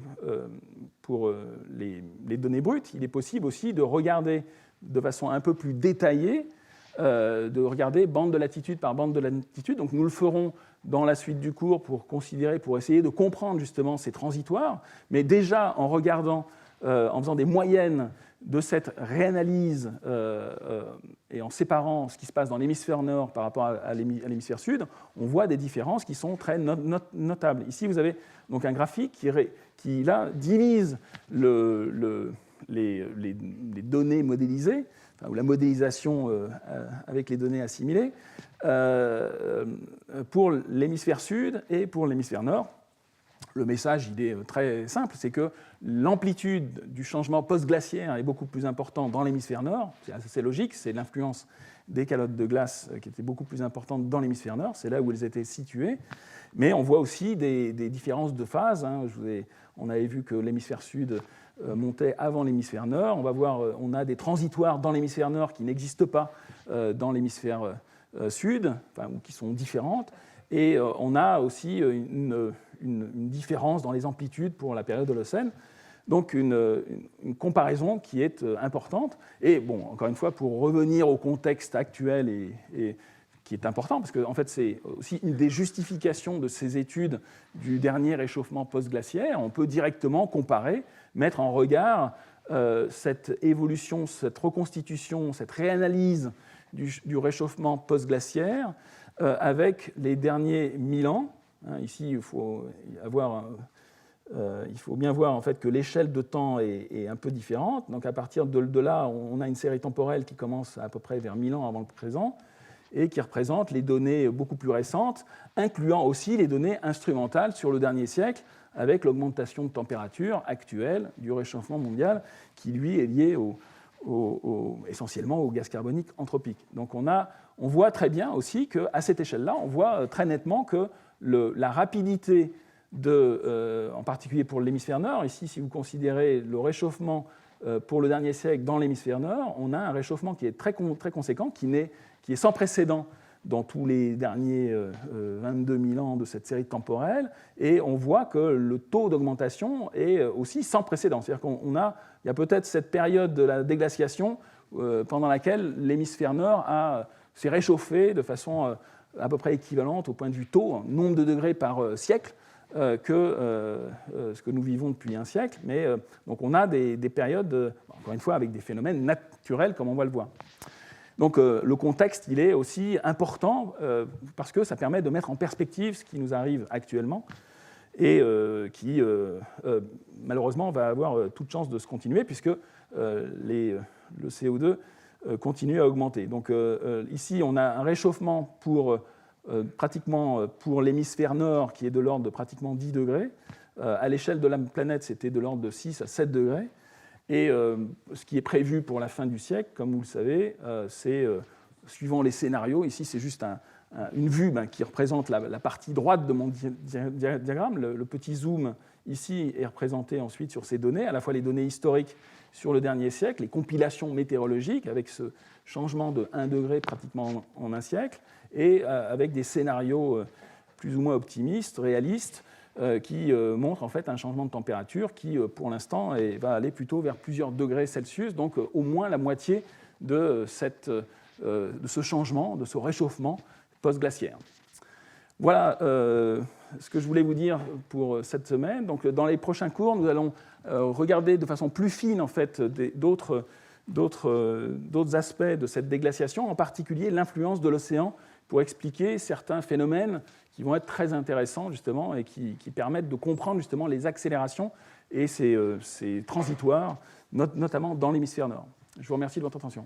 Speaker 2: données brutes, il est possible aussi de regarder de façon un peu plus détaillée, de regarder bande de latitude par bande de latitude. Donc, nous le ferons dans la suite du cours pour essayer de comprendre justement ces transitoires, mais déjà en regardant, en faisant des moyennes de cette réanalyse et en séparant ce qui se passe dans l'hémisphère nord par rapport à l'hémisphère sud, on voit des différences qui sont très notables. Ici, vous avez donc un graphique qui là, divise les données modélisées, enfin, ou la modélisation avec les données assimilées, pour l'hémisphère sud et pour l'hémisphère nord. Le message, il est très simple, c'est que l'amplitude du changement post-glaciaire est beaucoup plus importante dans l'hémisphère nord. C'est assez logique, c'est l'influence des calottes de glace qui était beaucoup plus importante dans l'hémisphère nord, c'est là où elles étaient situées. Mais on voit aussi des différences de phase. Hein. On avait vu que l'hémisphère sud montait avant l'hémisphère nord. On a des transitoires dans l'hémisphère nord qui n'existent pas dans l'hémisphère sud, enfin, ou qui sont différentes. Et on a aussi une différence dans les amplitudes pour la période Holocène. Donc une comparaison qui est importante. Et bon, encore une fois, pour revenir au contexte actuel et qui est important, parce que en fait, c'est aussi une des justifications de ces études du dernier réchauffement post-glaciaire. On peut directement comparer, mettre en regard cette évolution, cette reconstitution, cette réanalyse du réchauffement post-glaciaire avec les derniers 1000 ans. Ici, il faut bien voir en fait, que l'échelle de temps est un peu différente. Donc à partir de là, on a une série temporelle qui commence à peu près vers 1000 ans avant le présent et qui représente les données beaucoup plus récentes, incluant aussi les données instrumentales sur le dernier siècle, avec l'augmentation de température actuelle du réchauffement mondial, qui lui est lié essentiellement au gaz carbonique anthropique. Donc on voit très bien aussi qu'à cette échelle-là, on voit très nettement que la rapidité, en particulier pour l'hémisphère nord, ici si vous considérez le réchauffement pour le dernier siècle dans l'hémisphère nord, on a un réchauffement qui est très conséquent, qui est sans précédent dans tous les derniers 22 000 ans de cette série temporelle, et on voit que le taux d'augmentation est aussi sans précédent. C'est-à-dire qu'il y a peut-être cette période de la déglaciation pendant laquelle l'hémisphère nord s'est réchauffé de façon à peu près équivalente au point de vue taux, nombre de degrés par siècle, que ce que nous vivons depuis un siècle. Mais donc on a des périodes, encore une fois, avec des phénomènes naturels, comme on va le voir. Donc le contexte, il est aussi important parce que ça permet de mettre en perspective ce qui nous arrive actuellement et qui, malheureusement, va avoir toute chance de se continuer puisque le CO2 continue à augmenter. Donc ici, on a un réchauffement pratiquement pour l'hémisphère nord qui est de l'ordre de pratiquement 10 degrés. À l'échelle de la planète, c'était de l'ordre de 6 à 7 degrés. Et ce qui est prévu pour la fin du siècle, comme vous le savez, c'est, suivant les scénarios, ici c'est juste une vue qui représente la partie droite de mon diagramme. Le petit zoom ici est représenté ensuite sur ces données, à la fois les données historiques sur le dernier siècle, les compilations météorologiques avec ce changement de 1 degré pratiquement en un siècle, et avec des scénarios plus ou moins optimistes, réalistes, qui montre en fait un changement de température qui, pour l'instant, va aller plutôt vers plusieurs degrés Celsius, donc au moins la moitié de ce changement, de ce réchauffement post-glaciaire. Voilà ce que je voulais vous dire pour cette semaine. Donc, dans les prochains cours, nous allons regarder de façon plus fine en fait, d'autres aspects de cette déglaciation, en particulier l'influence de l'océan pour expliquer certains phénomènes qui vont être très intéressants justement et qui permettent de comprendre justement les accélérations et ces transitoires, notamment dans l'hémisphère nord. Je vous remercie de votre attention.